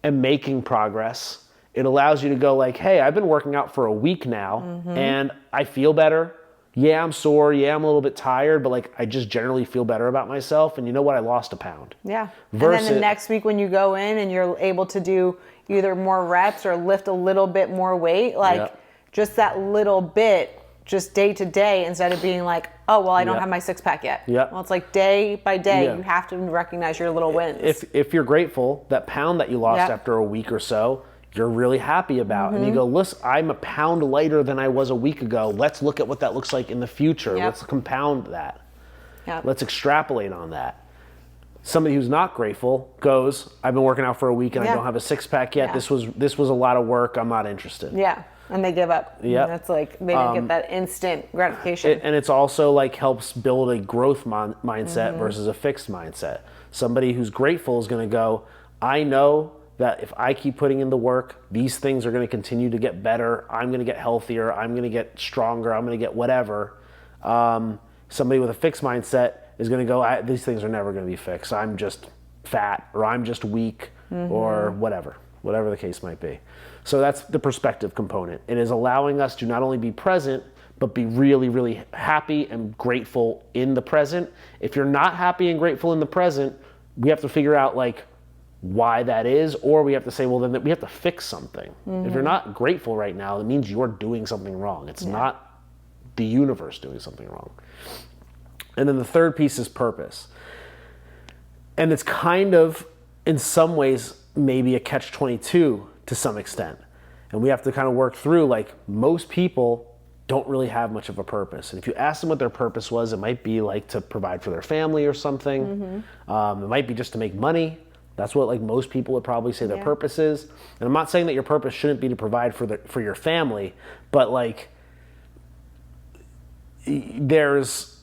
and making progress, it allows you to go like, hey, I've been working out for a week now and I feel better. Yeah, I'm sore. Yeah, I'm a little bit tired, but like I just generally feel better about myself. And you know what? I lost a pound. Yeah. And then the next week when you go in and you're able to do either more reps or lift a little bit more weight, like just that little bit, just day to day, instead of being like, oh, well, I don't have my six pack yet. Well, it's like day by day, you have to recognize your little wins. If you're grateful, that pound that you lost after a week or so, you're really happy about. And you go, listen, I'm a pound lighter than I was a week ago. Let's look at what that looks like in the future. Let's compound that. Let's extrapolate on that. Somebody who's not grateful goes, I've been working out for a week and I don't have a six pack yet. This was a lot of work. I'm not interested. And they give up. That's like, they didn't get that instant gratification. And it's also like helps build a growth mindset versus a fixed mindset. Somebody who's grateful is going to go, I know that if I keep putting in the work, these things are going to continue to get better. I'm going to get healthier. I'm going to get stronger. I'm going to get whatever. Somebody with a fixed mindset is going to go, these things are never going to be fixed. I'm just fat, or I'm just weak, or whatever the case might be. So that's the perspective component. It is allowing us to not only be present, but be really, really happy and grateful in the present. If you're not happy and grateful in the present, we have to figure out like why that is, or we have to say, well, then we have to fix something. If you're not grateful right now, it means you're doing something wrong. It's not the universe doing something wrong. And then the third piece is purpose. And it's kind of, in some ways, maybe a catch-22 to some extent. And we have to kind of work through, like, most people don't really have much of a purpose. And if you ask them what their purpose was, it might be like to provide for their family or something. It might be just to make money. That's what like most people would probably say their purpose is. And I'm not saying that your purpose shouldn't be to provide for your family, but like there's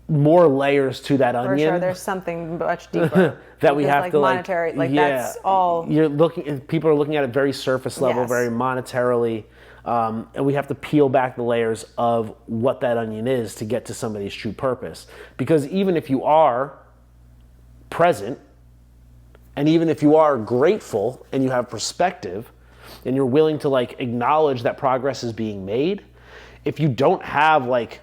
more layers to that onion. For sure, there's something much deeper that we have like to monetary, like that's all. People are looking at it very surface level, very monetarily, and we have to peel back the layers of what that onion is to get to somebody's true purpose. Because even if you are present, and even if you are grateful and you have perspective, and you're willing to like acknowledge that progress is being made, if you don't have like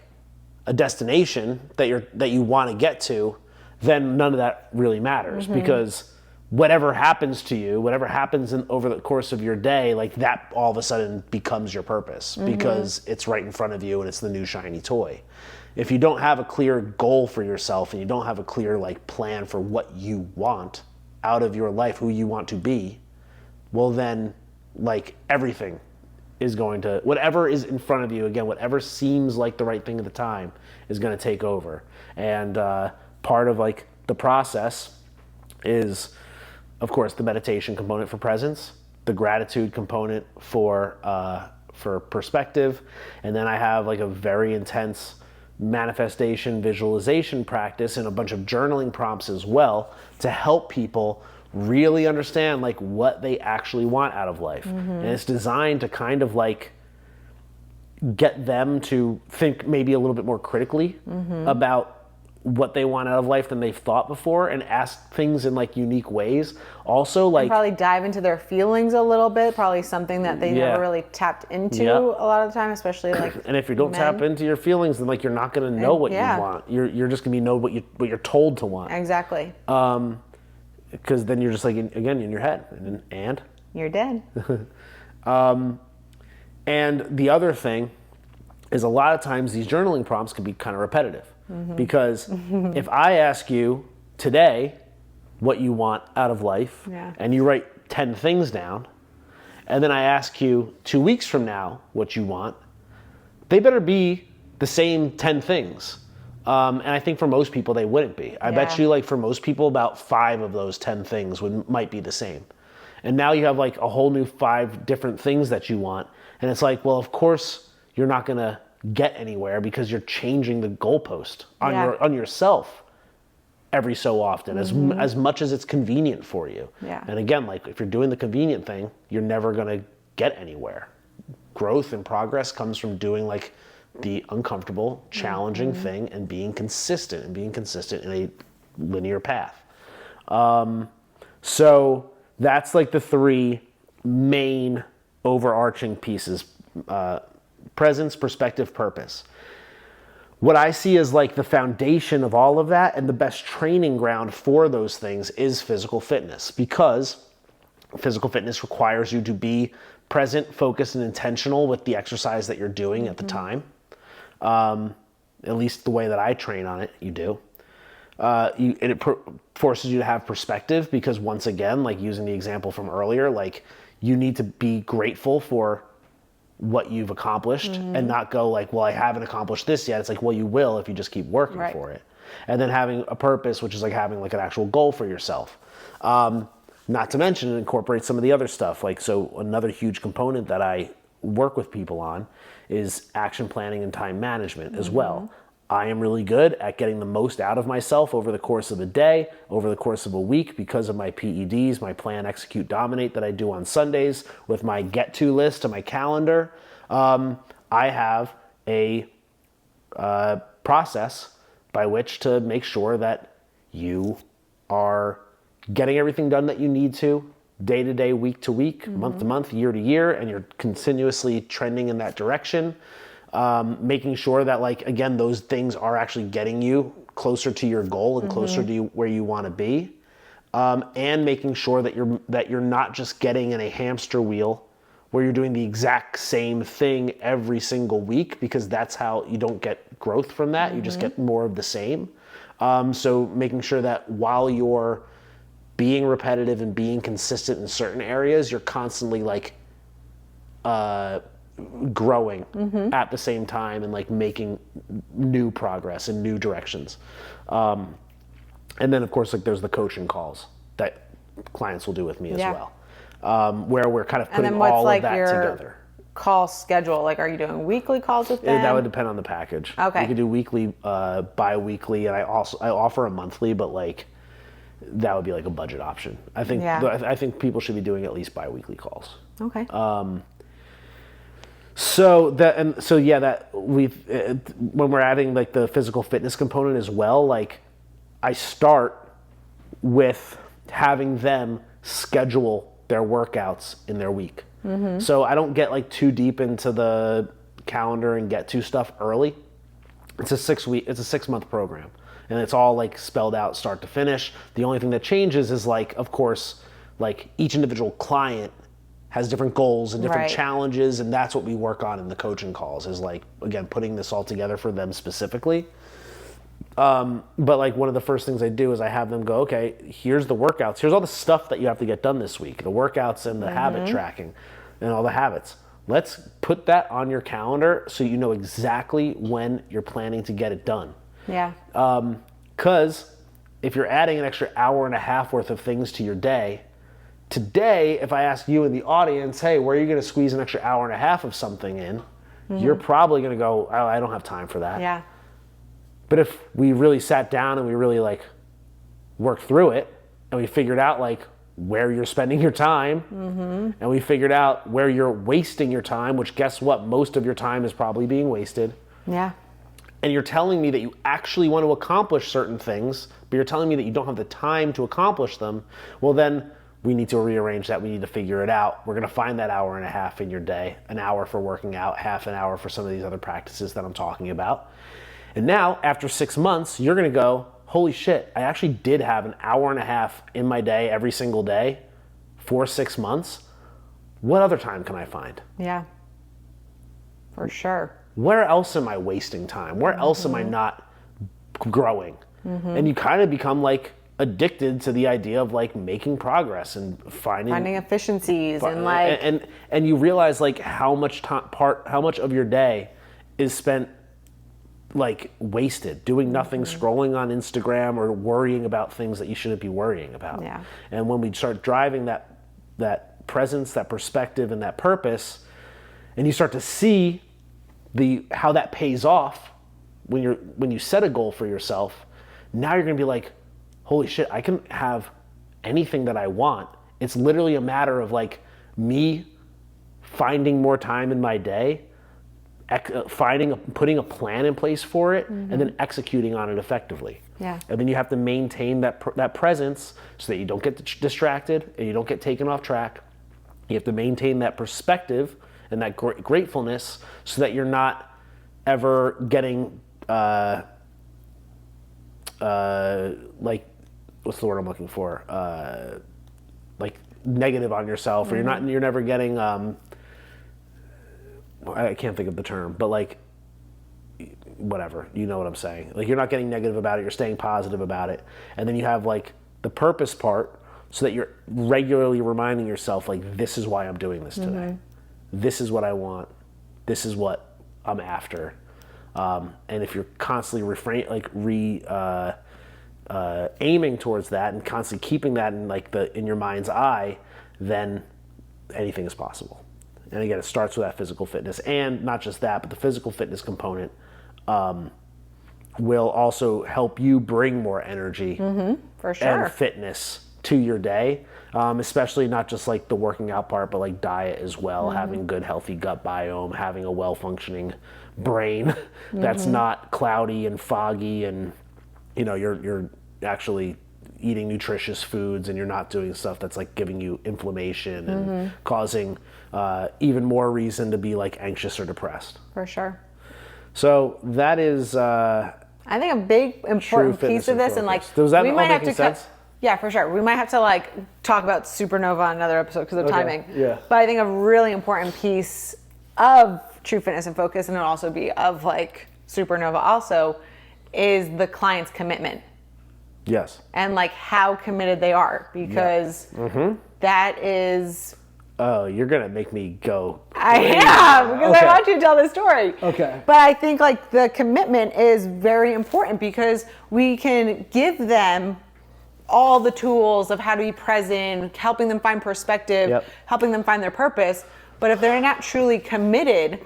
a destination that you want to get to, then none of that really matters, because whatever happens to you, whatever happens over the course of your day, like that all of a sudden becomes your purpose because it's right in front of you and it's the new shiny toy. If you don't have a clear goal for yourself and you don't have a clear like plan for what you want out of your life, who you want to be, well then like everything is going to, whatever is in front of you, again, whatever seems like the right thing at the time is going to take over. And part of like the process is, of course, the meditation component for presence, the gratitude component for perspective, and then I have like a very intense manifestation visualization practice and a bunch of journaling prompts as well to help people really understand like what they actually want out of life. And it's designed to kind of like get them to think maybe a little bit more critically about what they want out of life than they've thought before, and ask things in like unique ways. Also, like, and probably dive into their feelings a little bit, probably something that they never really tapped into a lot of the time, especially like and if you don't tap into your feelings, then like you're not going to know what you want. You're just going to know what you're told to want. Exactly. Because then you're just like again in your head, and you're dead. And the other thing is, a lot of times these journaling prompts can be kind of repetitive, because if I ask you today what you want out of life, and you write 10 things down, and then I ask you 2 weeks from now what you want, they better be the same 10 things. And I think for most people they wouldn't be. I bet you like for most people about 5 of those 10 things might be the same. And now you have like a whole new 5 different things that you want. And it's like, well, of course you're not going to get anywhere because you're changing the goalpost on yourself every so often, as much as it's convenient for you. And again, like if you're doing the convenient thing, you're never going to get anywhere. Growth and progress comes from doing like the uncomfortable, challenging thing and being consistent in a linear path. So that's like the 3 main overarching pieces: presence, perspective, purpose. What I see as like the foundation of all of that, and the best training ground for those things, is physical fitness, because physical fitness requires you to be present, focused, and intentional with the exercise that you're doing at the time. At least the way that I train on it, you do. It forces you to have perspective, because once again, like using the example from earlier, like you need to be grateful for what you've accomplished and not go like, well, I haven't accomplished this yet. It's like, well, you will if you just keep working for it. And then having a purpose, which is like having like an actual goal for yourself. Not to mention, it incorporates some of the other stuff. Like, so another huge component that I work with people on is action planning and time management as well. I am really good at getting the most out of myself over the course of a day, over the course of a week, because of my PEDs, my plan, execute, dominate that I do on Sundays with my get to list to my calendar. I have a process by which to make sure that you are getting everything done that you need to, day to day, week to week, month to month, year to year, and you're continuously trending in that direction. making sure that like, again, those things are actually getting you closer to your goal and closer to where you want to be. And making sure that you're not just getting in a hamster wheel where you're doing the exact same thing every single week, because that's how you don't get growth from that. You just get more of the same. So making sure that while you're being repetitive and being consistent in certain areas, you're constantly like growing at the same time and like making new progress in new directions. And then of course, like there's the coaching calls that clients will do with me as well. Where we're kind of putting all of that together. Call schedule, like are you doing weekly calls with them? That would depend on the package. Okay. We could do weekly, bi-weekly, and I offer a monthly, but like that would be like a budget option. I think people should be doing at least bi-weekly calls. Okay. When we're adding like the physical fitness component as well, like I start with having them schedule their workouts in their week. So I don't get like too deep into the calendar and get to stuff early. It's a 6-month program, and it's all like spelled out start to finish. The only thing that changes is like, of course, like each individual client has different goals and different challenges, and that's what we work on in the coaching calls, is like, again, putting this all together for them specifically. But like one of the first things I do is I have them go, okay, here's the workouts. Here's all the stuff that you have to get done this week, the workouts and the habit tracking and all the habits. Let's put that on your calendar so you know exactly when you're planning to get it done. Yeah. Because if you're adding an extra hour and a half worth of things to your day, today, if I ask you in the audience, hey, where are you going to squeeze an extra hour and a half of something in? You're probably going to go, oh, I don't have time for that. Yeah. But if we really sat down and we really like worked through it and we figured out like where you're spending your time and we figured out where you're wasting your time, which guess what? Most of your time is probably being wasted. Yeah. And you're telling me that you actually want to accomplish certain things, but you're telling me that you don't have the time to accomplish them. Well, then we need to rearrange that. We need to figure it out. We're going to find that hour and a half in your day, an hour for working out, half an hour for some of these other practices that I'm talking about. And now, after 6 months, you're going to go, holy shit, I actually did have an hour and a half in my day every single day for 6 months. What other time can I find? Yeah, for sure. Where else am I wasting time? Where else am I not growing? And you kind of become like addicted to the idea of like making progress and finding efficiencies and like and you realize like how much of your day is spent like wasted doing nothing, scrolling on Instagram or worrying about things that you shouldn't be worrying about. Yeah. And when we start driving that presence, that perspective, and that purpose, and you start to see how that pays off when you set a goal for yourself, now you're gonna be like, holy shit, I can have anything that I want. It's literally a matter of like me finding more time in my day, putting a plan in place for it, and then executing on it effectively. Yeah. And then you have to maintain that presence so that you don't get distracted and you don't get taken off track. You have to maintain that perspective and that gratefulness so that you're not ever getting like, what's the word I'm looking for? Like negative on yourself, or you're never getting I can't think of the term, but like, whatever, you know what I'm saying. Like, you're not getting negative about it, you're staying positive about it. And then you have like the purpose part so that you're regularly reminding yourself, like, this is why I'm doing this today. This is what I want. This is what I'm after. And if you're constantly aiming towards that and constantly keeping that in your mind's eye, then anything is possible. And again, it starts with that physical fitness, and not just that, but the physical fitness component will also help you bring more energy for sure. and fitness to your day, especially not just like the working out part, but like diet as well, having good, healthy gut biome, having a well-functioning brain that's not cloudy and foggy, and you're actually eating nutritious foods, and you're not doing stuff that's like giving you inflammation and causing even more reason to be like anxious or depressed. For sure. So that is I think a big important piece of this, and like does that we all might have making to sense? yeah, for sure. We might have to like talk about supernova on another episode because of timing. Yeah. But I think a really important piece of true fitness and focus, and it'll also be of like supernova also, is the client's commitment. Yes. And like how committed they are, because that is. Oh, you're going to make me go. I am, because I want you to tell the story. Okay. But I think like the commitment is very important because we can give them all the tools of how to be present, helping them find perspective, helping them find their purpose. But if they're not truly committed,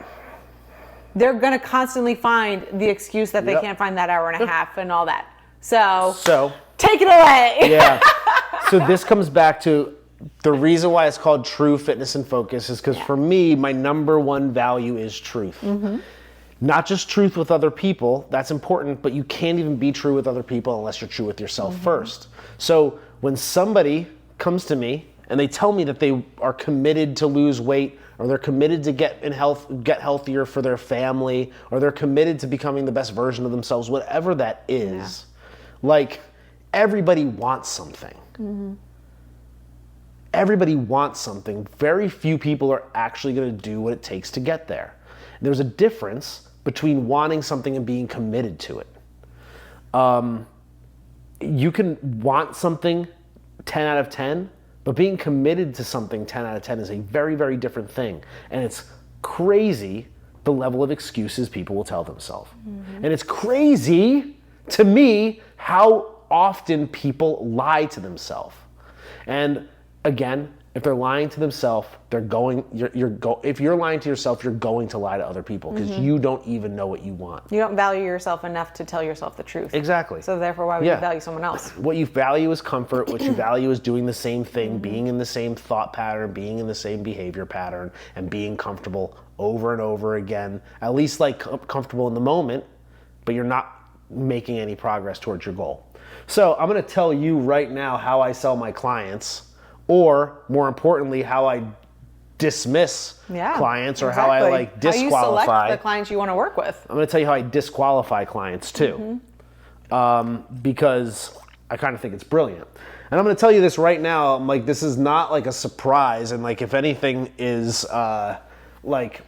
they're going to constantly find the excuse that they can't find that hour and a half and all that. So take it away. Yeah. So this comes back to the reason why it's called True Fitness and Focus is because for me, my number one value is truth. Not just truth with other people, that's important, but you can't even be true with other people unless you're true with yourself first. So when somebody comes to me and they tell me that they are committed to lose weight, or they're committed to get healthier for their family, or they're committed to becoming the best version of themselves, whatever that is, like everybody wants something. Everybody wants something. Very few people are actually going to do what it takes to get there. There's a difference between wanting something and being committed to it. You can want something 10 out of 10, but being committed to something 10 out of 10 is a very, very different thing. And it's crazy the level of excuses people will tell themselves. And it's crazy to me how often people lie to themselves. And again, if they're lying to themselves, if you're lying to yourself, you're going to lie to other people because you don't even know what you want. You don't value yourself enough to tell yourself the truth. Exactly. So therefore, why would you value someone else? What you value is comfort. What you value is doing the same thing, being in the same thought pattern, being in the same behavior pattern, and being comfortable over and over again. At least like comfortable in the moment, but you're not making any progress towards your goal. So I'm going to tell you right now how I sell my clients. Or more importantly, how I dismiss clients, or how I like disqualify. How you select the clients you want to work with. I'm going to tell you how I disqualify clients too, because I kind of think it's brilliant. And I'm going to tell you this right now. I'm like, this is not like a surprise, and like if anything is like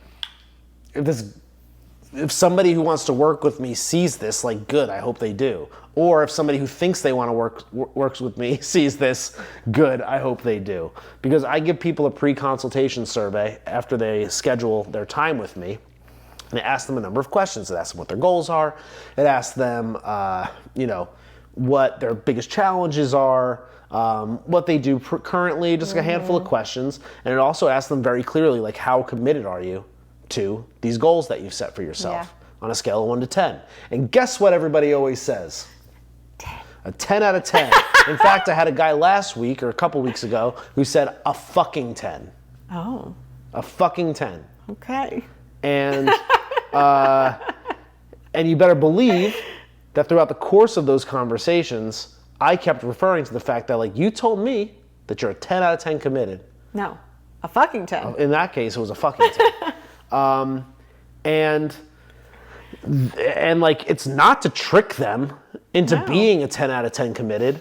if somebody who wants to work with me sees this, like good, I hope they do. Or if somebody who thinks they want to works with me sees this, good, I hope they do. Because I give people a pre-consultation survey after they schedule their time with me. And I ask them a number of questions. It asks them what their goals are. It asks them, what their biggest challenges are, what they do currently, just a handful of questions. And it also asks them very clearly, like, how committed are you to these goals that you've set for yourself on a scale of 1 to 10. And guess what everybody always says? 10. A 10 out of 10. In fact, I had a guy last week or a couple weeks ago who said a fucking 10. Oh. A fucking 10. Okay. And and you better believe that throughout the course of those conversations, I kept referring to the fact that, like, you told me that you're a 10 out of 10 committed. No, a fucking 10. In that case, it was a fucking 10. And like, it's not to trick them into being a 10 out of 10 committed.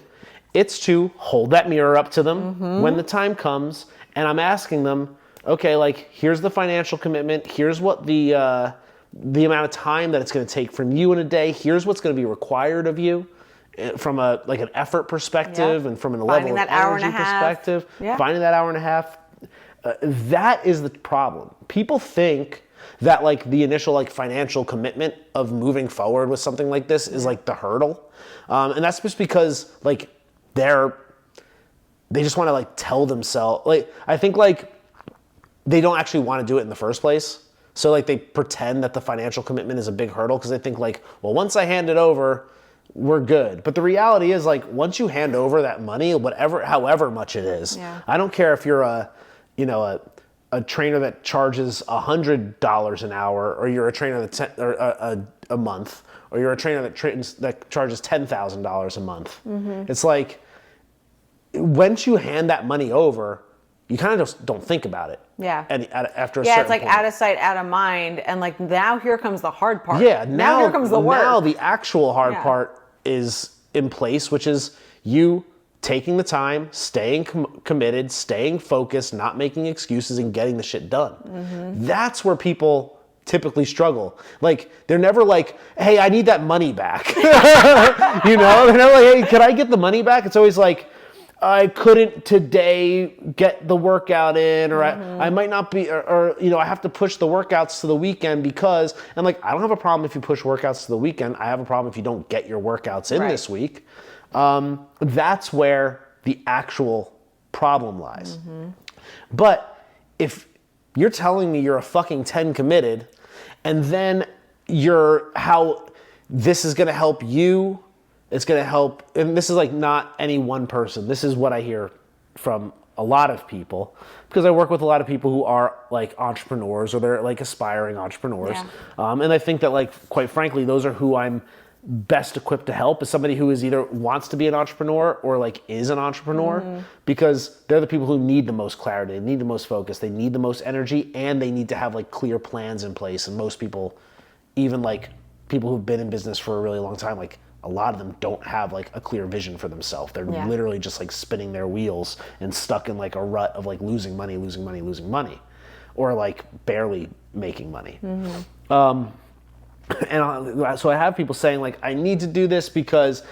It's to hold that mirror up to them when the time comes. And I'm asking them, okay, like, here's the financial commitment. Here's what the amount of time that it's going to take from you in a day. Here's what's going to be required of you from an effort perspective and from a level of energy perspective. Finding that hour and a half. That is the problem. People think that like the initial like financial commitment of moving forward with something like this is like the hurdle. And that's just because like they just want to like tell themselves, like, I think like they don't actually want to do it in the first place. So like they pretend that the financial commitment is a big hurdle because they think like, well, once I hand it over, we're good. But the reality is like once you hand over that money, however much it is, I don't care if you're a trainer that charges $100 an hour, or you're a trainer that a month, or you're a trainer that charges $10,000 a month. It's like once you hand that money over, you kind of just don't think about it. Yeah. And after a Yeah, certain it's like point. out of sight, out of mind. And like now here comes the hard part. Yeah, now here comes the work. Now the actual hard Yeah. part is in place, which is you taking the time, staying committed, staying focused, not making excuses, and getting the shit done. That's where people typically struggle. Like, they're never like, hey, I need that money back. You know, they're never like, hey, can I get the money back? It's always like, I couldn't today get the workout in, or I might not be, or, you know, I have to push the workouts to the weekend because, and like, I don't have a problem if you push workouts to the weekend. I have a problem if you don't get your workouts in this week. That's where the actual problem lies. But if you're telling me you're a fucking 10 committed, and then how this is going to help you, it's going to help, and this is like not any one person. This is what I hear from a lot of people, because I work with a lot of people who are like entrepreneurs, or they're like aspiring entrepreneurs. Yeah. And I think that, like, quite frankly, those are who I'm best equipped to help, is somebody who is either wants to be an entrepreneur or like is an entrepreneur, because they're the people who need the most clarity, they need the most focus, they need the most energy, and they need to have like clear plans in place. And most people, even like people who've been in business for a really long time, like a lot of them don't have like a clear vision for themselves. They're literally just like spinning their wheels and stuck in like a rut of like losing money, or like barely making money. So I have people saying like, I need to do this because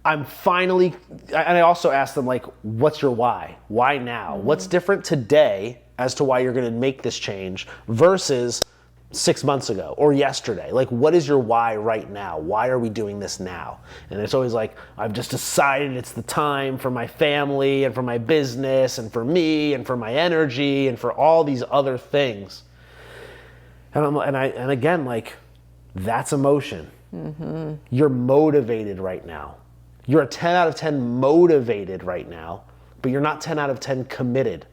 I'm finally, and I also ask them like, what's your why? Why now? What's different today as to why you're going to make this change versus 6 months ago or yesterday? Like, what is your why right now? Why are we doing this now? And it's always like, I've just decided it's the time for my family and for my business and for me and for my energy and for all these other things. And again, like, that's emotion. You're motivated right now. You're a 10 out of 10 motivated right now, but you're not 10 out of 10 committed.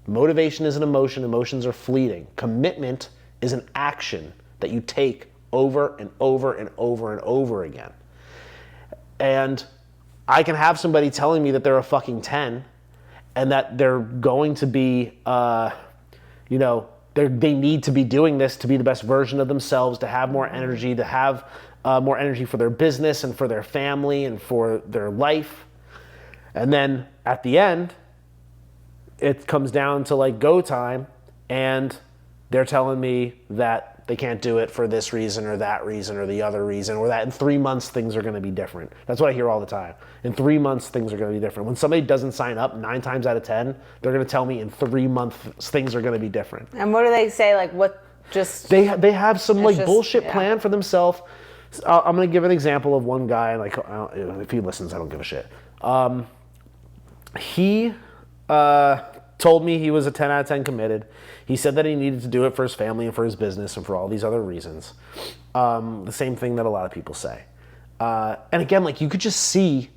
Motivation is an emotion. Emotions are fleeting. Commitment is an action that you take over and over and over and over again. And I can have somebody telling me that they're a fucking 10 and that they're going to be, they need to be doing this to be the best version of themselves, to have more energy, to have more energy for their business and for their family and for their life. And then at the end, it comes down to like go time, and they're telling me that they can't do it for this reason or that reason or the other reason, or that in 3 months things are going to be different. That's what I hear all the time. In 3 months things are going to be different. When somebody doesn't sign up 9 times out of 10, they're going to tell me in 3 months things are going to be different. And what do they say? Like, what just... They have some like just, bullshit plan for themselves. I'm going to give an example of one guy, and like, if he listens, I don't give a shit. He told me he was a 10 out of 10 committed. He said that he needed to do it for his family and for his business and for all these other reasons. The same thing that a lot of people say. And again, like, you could just see,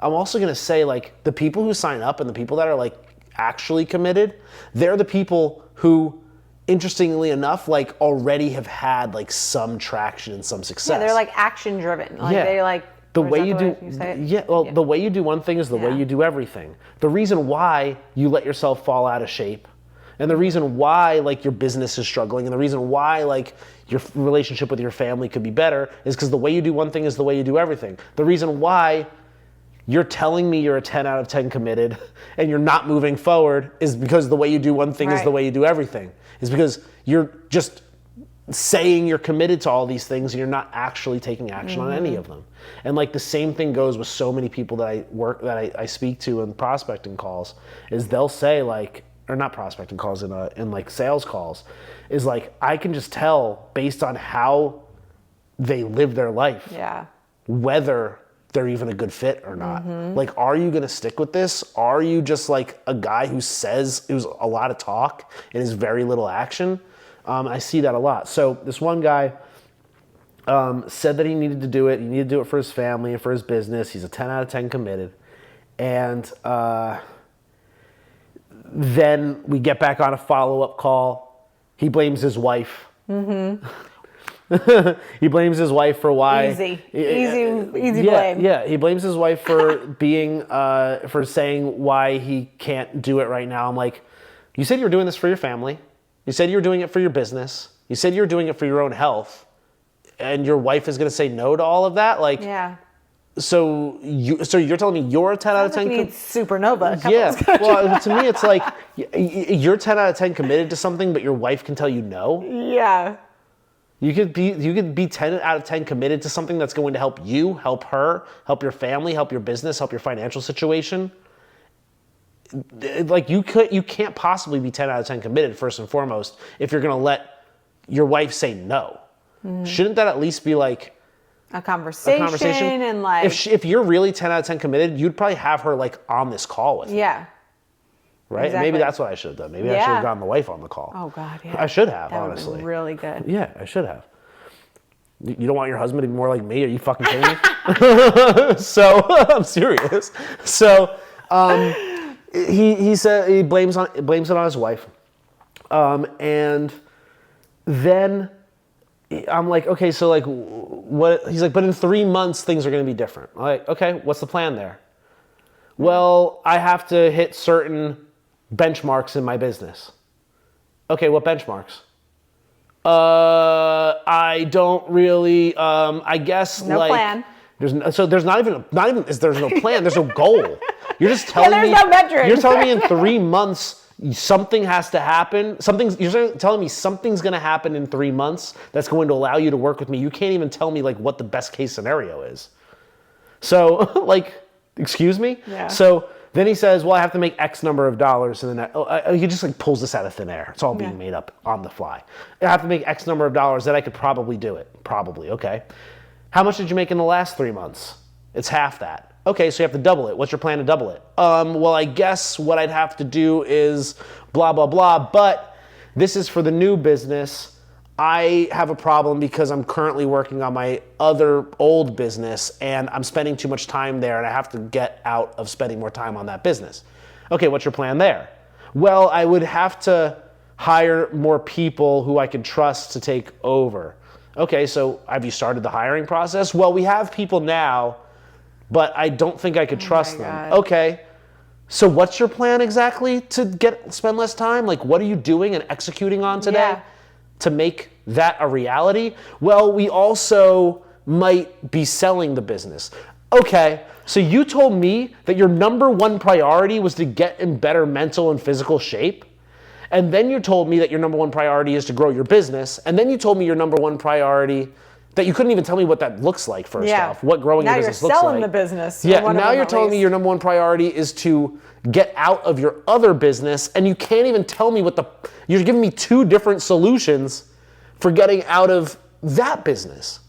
I'm also going to say, like, the people who sign up and the people that are like actually committed, they're the people who, interestingly enough, like already have had like some traction and some success. Yeah, they're like action driven. Like they like... The way you do, the way you do one thing is the way you do everything. The reason why you let yourself fall out of shape, and the reason why like your business is struggling, and the reason why like your relationship with your family could be better, is because the way you do one thing is the way you do everything. The reason why you're telling me you're a 10 out of 10 committed and you're not moving forward is because the way you do one thing is the way you do everything. Is because you're just saying you're committed to all these things and you're not actually taking action on any of them. And like the same thing goes with so many people that I speak to in prospecting calls, is they'll say like, or not prospecting calls, in like sales calls, is like, I can just tell based on how they live their life, whether they're even a good fit or not. Like, are you gonna stick with this? Are you just like a guy who says it was a lot of talk and is very little action? I see that a lot. So this one guy said that he needed to do it. He needed to do it for his family and for his business. He's a 10 out of 10 committed. And then we get back on a follow-up call. He blames his wife. He blames his wife for why. Easy blame. Yeah, he blames his wife for being, for saying why he can't do it right now. I'm like, you said you were doing this for your family. You said you were doing it for your business. You said you were doing it for your own health. And your wife is going to say no to all of that? Like, Yeah. So you're telling me you're a 10 out of 10? Like you need supernova. Yeah. Well, to me, it's like you're 10 out of 10 committed to something, but your wife can tell you no. Yeah. You could be 10 out of 10 committed to something that's going to help you, help her, help your family, help your business, help your financial situation. Like you can't possibly be 10 out of 10 committed first and foremost if you're going to let your wife say no. Shouldn't that at least be like a conversation and like if you're really 10 out of 10 committed, you'd probably have her like on this call with you. Yeah. Right? Exactly. Maybe that's what I should have done. Maybe I should have gotten the wife on the call. Oh God, yeah. I should have, that honestly. That would be really good. Yeah, I should have. You don't want your husband to be more like me? Are you fucking kidding me? So I'm serious. So he said he blames it on his wife, and then I'm like, okay, so like what? He's like, but in 3 months things are going to be different. I'm like, okay, what's the plan there? Well, I have to hit certain benchmarks in my business. Okay, what benchmarks? I don't really. I guess no like plan. There's not even there's no plan. There's no goal. You're just telling me. There's no metric. You're telling me in 3 months something has to happen. You're telling me something's going to happen in 3 months that's going to allow you to work with me. You can't even tell me like what the best case scenario is. So like, excuse me. Yeah. So then he says, well, I have to make X number of dollars. And then he just like pulls this out of thin air. It's all being made up on the fly. I have to make X number of dollars, then I could probably do it. Probably, okay. How much did you make in the last 3 months? It's half that. Okay, so you have to double it. What's your plan to double it? Well, I guess what I'd have to do is blah, blah, blah. But this is for the new business. I have a problem because I'm currently working on my other old business and I'm spending too much time there and I have to get out of spending more time on that business. Okay, what's your plan there? Well, I would have to hire more people who I could trust to take over. Okay, so have you started the hiring process? Well, we have people now, but I don't think I could trust them. God. Okay, so what's your plan exactly to spend less time? Like, what are you doing and executing on today to make that a reality? Well, we also might be selling the business. Okay, so you told me that your number one priority was to get in better mental and physical shape. And then you told me that your number one priority is to grow your business. And then you told me your number one priority that you couldn't even tell me what that looks like first off, what growing your business looks like. Now you're selling the business. Yeah, now you're telling me your number one priority is to get out of your other business and you can't even tell me you're giving me 2 different solutions for getting out of that business.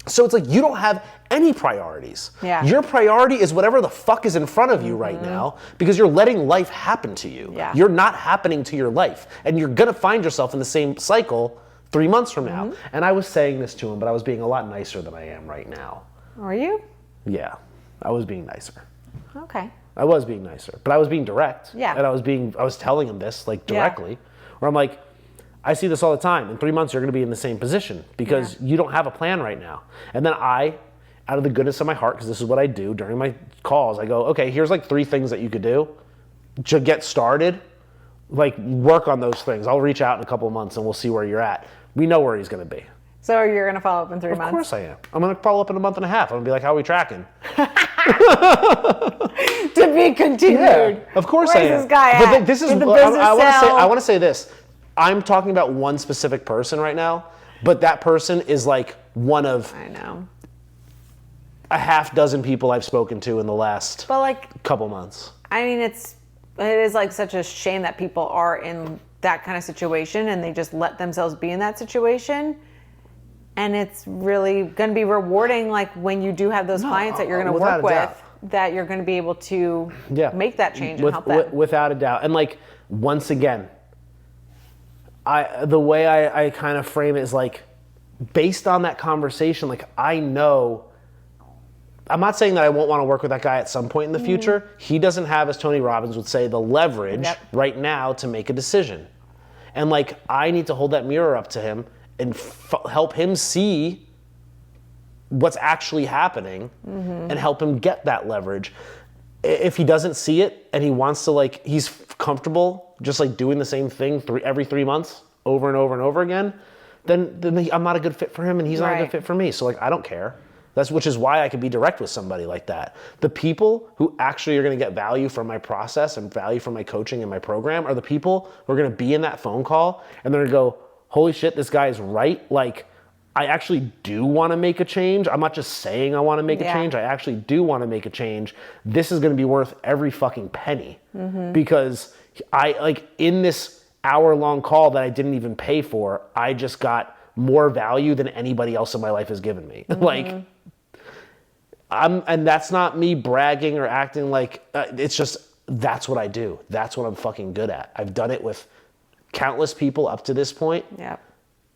So it's like you don't have any priorities. Yeah. Your priority is whatever the fuck is in front of you right now because you're letting life happen to you. Yeah. You're not happening to your life. And you're going to find yourself in the same cycle 3 months from now. And I was saying this to him, but I was being a lot nicer than I am right now. Are you? Yeah, I was being nicer. Okay. I was being nicer, but I was being direct. Yeah. And I was telling him this like directly, where I'm like, I see this all the time. In 3 months, you're going to be in the same position because you don't have a plan right now. And then I, out of the goodness of my heart, because this is what I do during my calls, I go, okay, here's like 3 things that you could do to get started. Like work on those things. I'll reach out in a couple of months and we'll see where you're at. We know where he's going to be. So you're going to follow up in 3 months? Of course I am. I'm going to follow up in a month and a half. I'm going to be like, how are we tracking? To be continued. Yeah, of course I am. Where's this guy at? But this is, Did the business sell? I want to say this. I'm talking about one specific person right now, but that person is like one of I know. a half dozen people I've spoken to in the last couple months. I mean, it is like such a shame that people are in that kind of situation and they just let themselves be in that situation. And it's really going to be rewarding, like when you do have those clients that you're going to work with, that you're going to be able to make that change and help them. Without a doubt. And like, once again, the way I kind of frame it is like, based on that conversation, like I know, I'm not saying that I won't want to work with that guy at some point in the future. He doesn't have, as Tony Robbins would say, the leverage right now to make a decision. And like, I need to hold that mirror up to him and help him see what's actually happening and help him get that leverage. if he doesn't see it and he wants to like, he's comfortable just like doing the same thing every 3 months over and over and over again, then I'm not a good fit for him and he's not a good fit for me. So like, I don't care. Which is why I could be direct with somebody like that. The people who actually are going to get value from my process and value from my coaching and my program are the people who are going to be in that phone call and they're going to go, holy shit, this guy is right. Like, I actually do want to make a change. I'm not just saying I want to make a change. I actually do want to make a change. This is going to be worth every fucking penny because I like in this hour-long call that I didn't even pay for, I just got more value than anybody else in my life has given me. Like, and that's not me bragging or acting like, it's just, that's what I do. That's what I'm fucking good at. I've done it with countless people up to this point.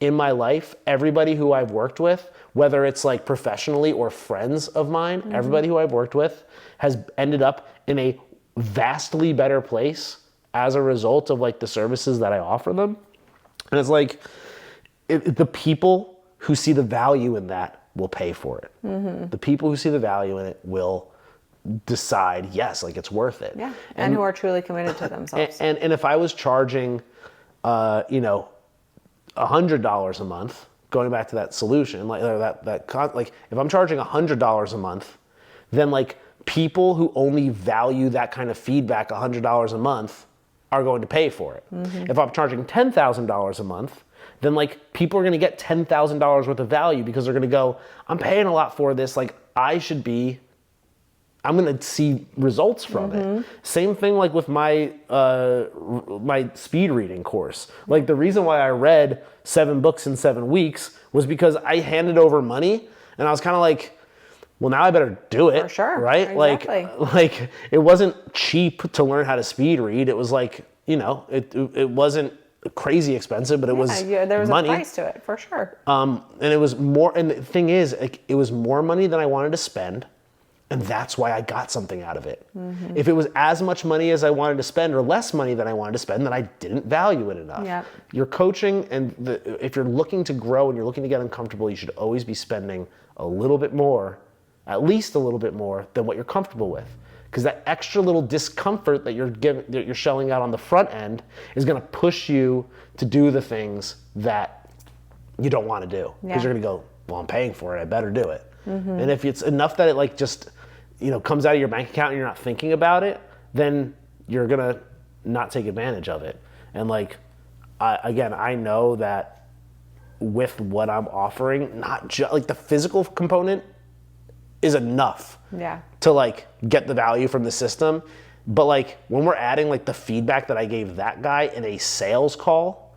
In my life, everybody who I've worked with, whether it's like professionally or friends of mine, everybody who I've worked with has ended up in a vastly better place as a result of like the services that I offer them. And it's like, the people who see the value in that will pay for it. The people who see the value in it will decide, yes, like it's worth it. And who are truly committed to themselves. And if I was charging, $100 a month, going back to that solution, like like if I'm charging $100 a month, then like people who only value that kind of feedback $100 a month are going to pay for it. If I'm charging $10,000 a month, then like people are going to get $10,000 worth of value because they're going to go, I'm paying a lot for this. Like I'm going to see results from it. Same thing like with my my speed reading course. Like the reason why I read 7 books in 7 weeks was because I handed over money and I was kind of like, well, now I better do it. For sure. Right? Exactly. Like it wasn't cheap to learn how to speed read. It was like, it wasn't crazy expensive, but it was there was money. A price to it, for sure. And it was more, and the thing is, like, it was more money than I wanted to spend. And that's why I got something out of it. If it was as much money as I wanted to spend or less money than I wanted to spend, then I didn't value it enough. Your coaching, and if you're looking to grow and you're looking to get uncomfortable, you should always be spending a little bit more, at least a little bit more than what you're comfortable with. Because that extra little discomfort that you're shelling out on the front end is going to push you to do the things that you don't want to do. Because you're going to go, well, I'm paying for it, I better do it. And if it's enough that it like just comes out of your bank account and you're not thinking about it, then you're going to not take advantage of it. And like, I know that with what I'm offering, not just like the physical component is enough to like get the value from the system. But like when we're adding like the feedback that I gave that guy in a sales call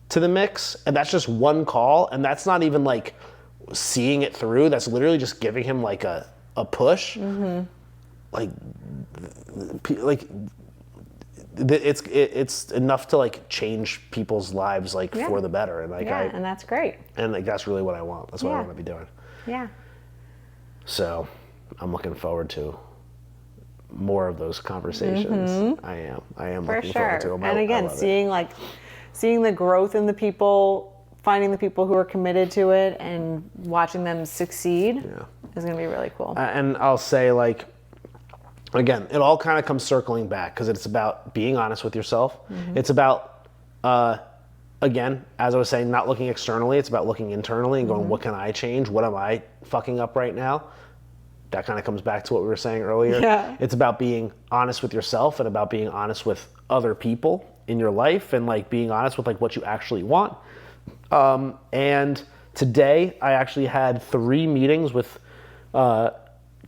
to the mix, and that's just one call, and that's not even like seeing it through, that's literally just giving him like a push, like it's enough to like change people's lives like for the better, and like and that's great, and like that's really what I want. That's what I want to be doing. So I'm looking forward to more of those conversations. I am for looking sure. forward to them. And again, seeing the growth in the people, finding the people who are committed to it and watching them succeed is going to be really cool. And I'll say, like, again, it all kind of comes circling back because it's about being honest with yourself. It's about, again, as I was saying, not looking externally. It's about looking internally and going, what can I change? What am I fucking up right now? That kind of comes back to what we were saying earlier. It's about being honest with yourself and about being honest with other people in your life and like being honest with like what you actually want. And today I actually had 3 meetings with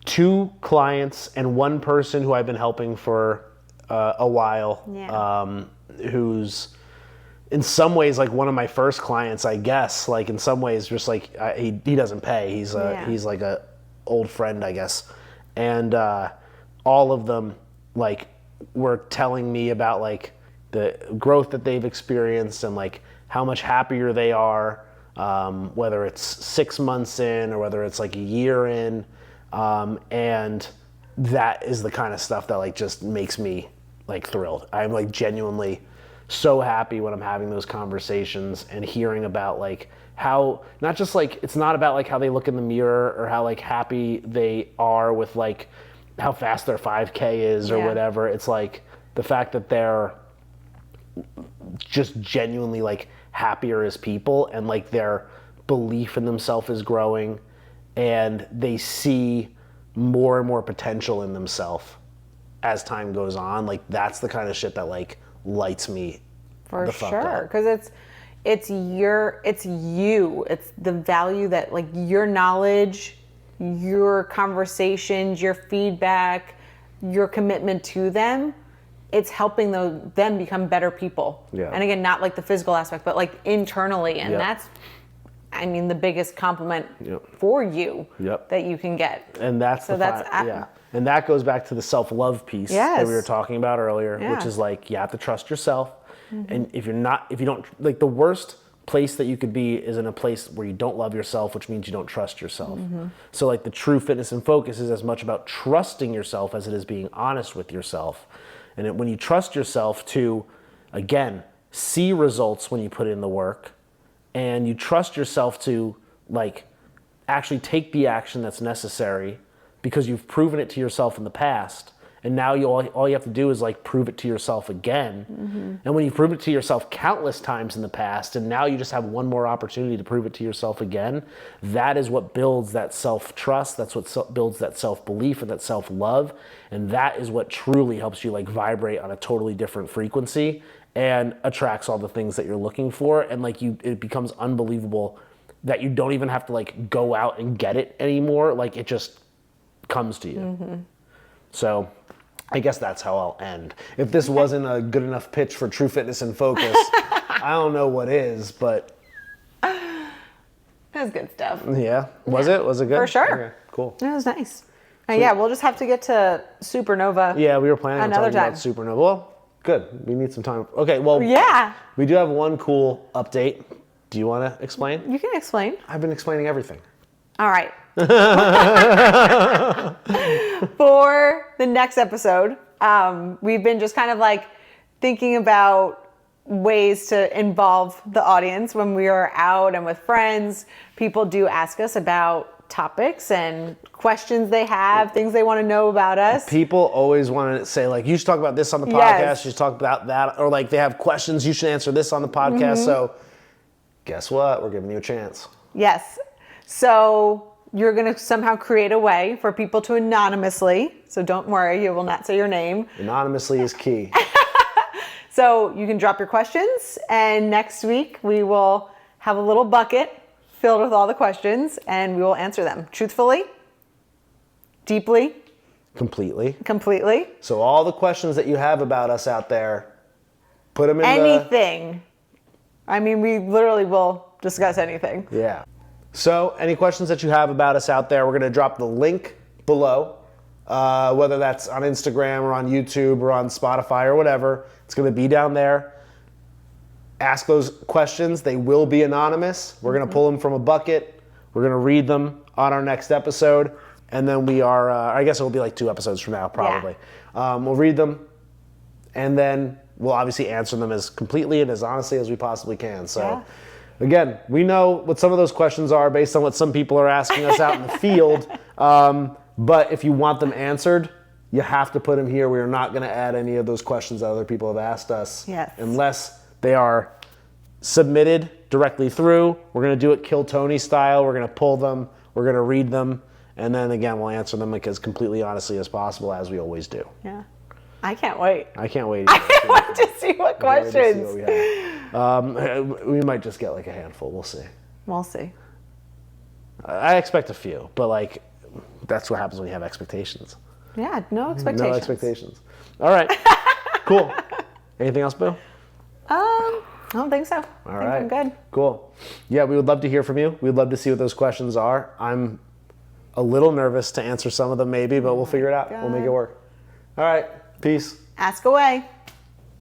2 clients and 1 person who I've been helping for a while, who's in some ways like one of my first clients, I guess. Like in some ways, just like he doesn't pay. He's like a old friend, I guess. And all of them like were telling me about like the growth that they've experienced and like how much happier they are, whether it's 6 months in or whether it's like a year in. And that is the kind of stuff that like just makes me like thrilled. I'm like genuinely so happy when I'm having those conversations and hearing about like how, not just like, it's not about like how they look in the mirror or how like happy they are with like how fast their 5K is or whatever. It's like the fact that they're just genuinely like happier as people, and like their belief in themselves is growing, and they see more and more potential in themselves as time goes on. Like that's the kind of shit that like lights me For the fuck sure, up. because it's you, it's the value that like your knowledge, your conversations, your feedback, your commitment to them, it's helping them become better people. Yeah. And again, not like the physical aspect, but like internally, and that's, I mean, the biggest compliment for you that you can get. And that's and that goes back to the self-love piece that we were talking about earlier, which is like you have to trust yourself. And if you don't, like the worst place that you could be is in a place where you don't love yourself, which means you don't trust yourself. So like the true fitness and focus is as much about trusting yourself as it is being honest with yourself. And when you trust yourself to, again, see results when you put in the work, and you trust yourself to like actually take the action that's necessary because you've proven it to yourself in the past, and now all you have to do is like prove it to yourself again. And when you prove it to yourself countless times in the past, and now you just have one more opportunity to prove it to yourself again, that is what builds that self-trust. That's what builds that self-belief and that self-love. And that is what truly helps you like vibrate on a totally different frequency and attracts all the things that you're looking for. And like it becomes unbelievable that you don't even have to like go out and get it anymore. Like it just comes to you. So I guess that's how I'll end. If this wasn't a good enough pitch for True Fitness and Focus, I don't know what is, but. That's good stuff. Yeah. Was it? Was it good? For sure. Okay, cool. It was nice. Yeah, we'll just have to get to Supernova. Yeah, we were planning on another talking time. about Supernova. Well, good. We need some time. Okay, well. Yeah. We do have one cool update. Do you want to explain? You can explain. I've been explaining everything. All right. For the next episode, we've been just kind of like thinking about ways to involve the audience when we are out and with friends. People do ask us about topics and questions they have, things they want to know about us. People always want to say like, you should talk about this on the podcast, you should talk about that, or like they have questions, you should answer this on the podcast. So guess what? We're giving you a chance. Yes. So you're going to somehow create a way for people to anonymously, so don't worry, you will not say your name. Anonymously is key. So you can drop your questions, and next week we will have a little bucket filled with all the questions, and we will answer them truthfully, deeply, completely. So all the questions that you have about us out there, put them in anything. I mean, we literally will discuss anything. Yeah. So any questions that you have about us out there, we're going to drop the link below, whether that's on Instagram or on YouTube or on Spotify or whatever. It's going to be down there. Ask those questions. They will be anonymous. We're going to pull them from a bucket. We're going to read them on our next episode. And then we are, I guess it will be like 2 episodes from now, probably. Yeah. We'll read them. And then we'll obviously answer them as completely and as honestly as we possibly can. So, again, we know what some of those questions are based on what some people are asking us out in the field. But if you want them answered, you have to put them here. We are not going to add any of those questions that other people have asked us unless they are submitted directly through. We're going to do it Kill Tony style. We're going to pull them. We're going to read them. And then, again, we'll answer them as completely honestly as possible, as we always do. Yeah. I can't wait. I can't wait. I can't wait to see what questions. We might just get like a handful. We'll see. We'll see. I expect a few, but like that's what happens when you have expectations. Yeah, no expectations. No expectations. All right. Cool. Anything else, Boo? I don't think so. All right. I'm good. Cool. Yeah, we would love to hear from you. We'd love to see what those questions are. I'm a little nervous to answer some of them maybe, but we'll figure it out. We'll make it work. All right. Peace. Ask away.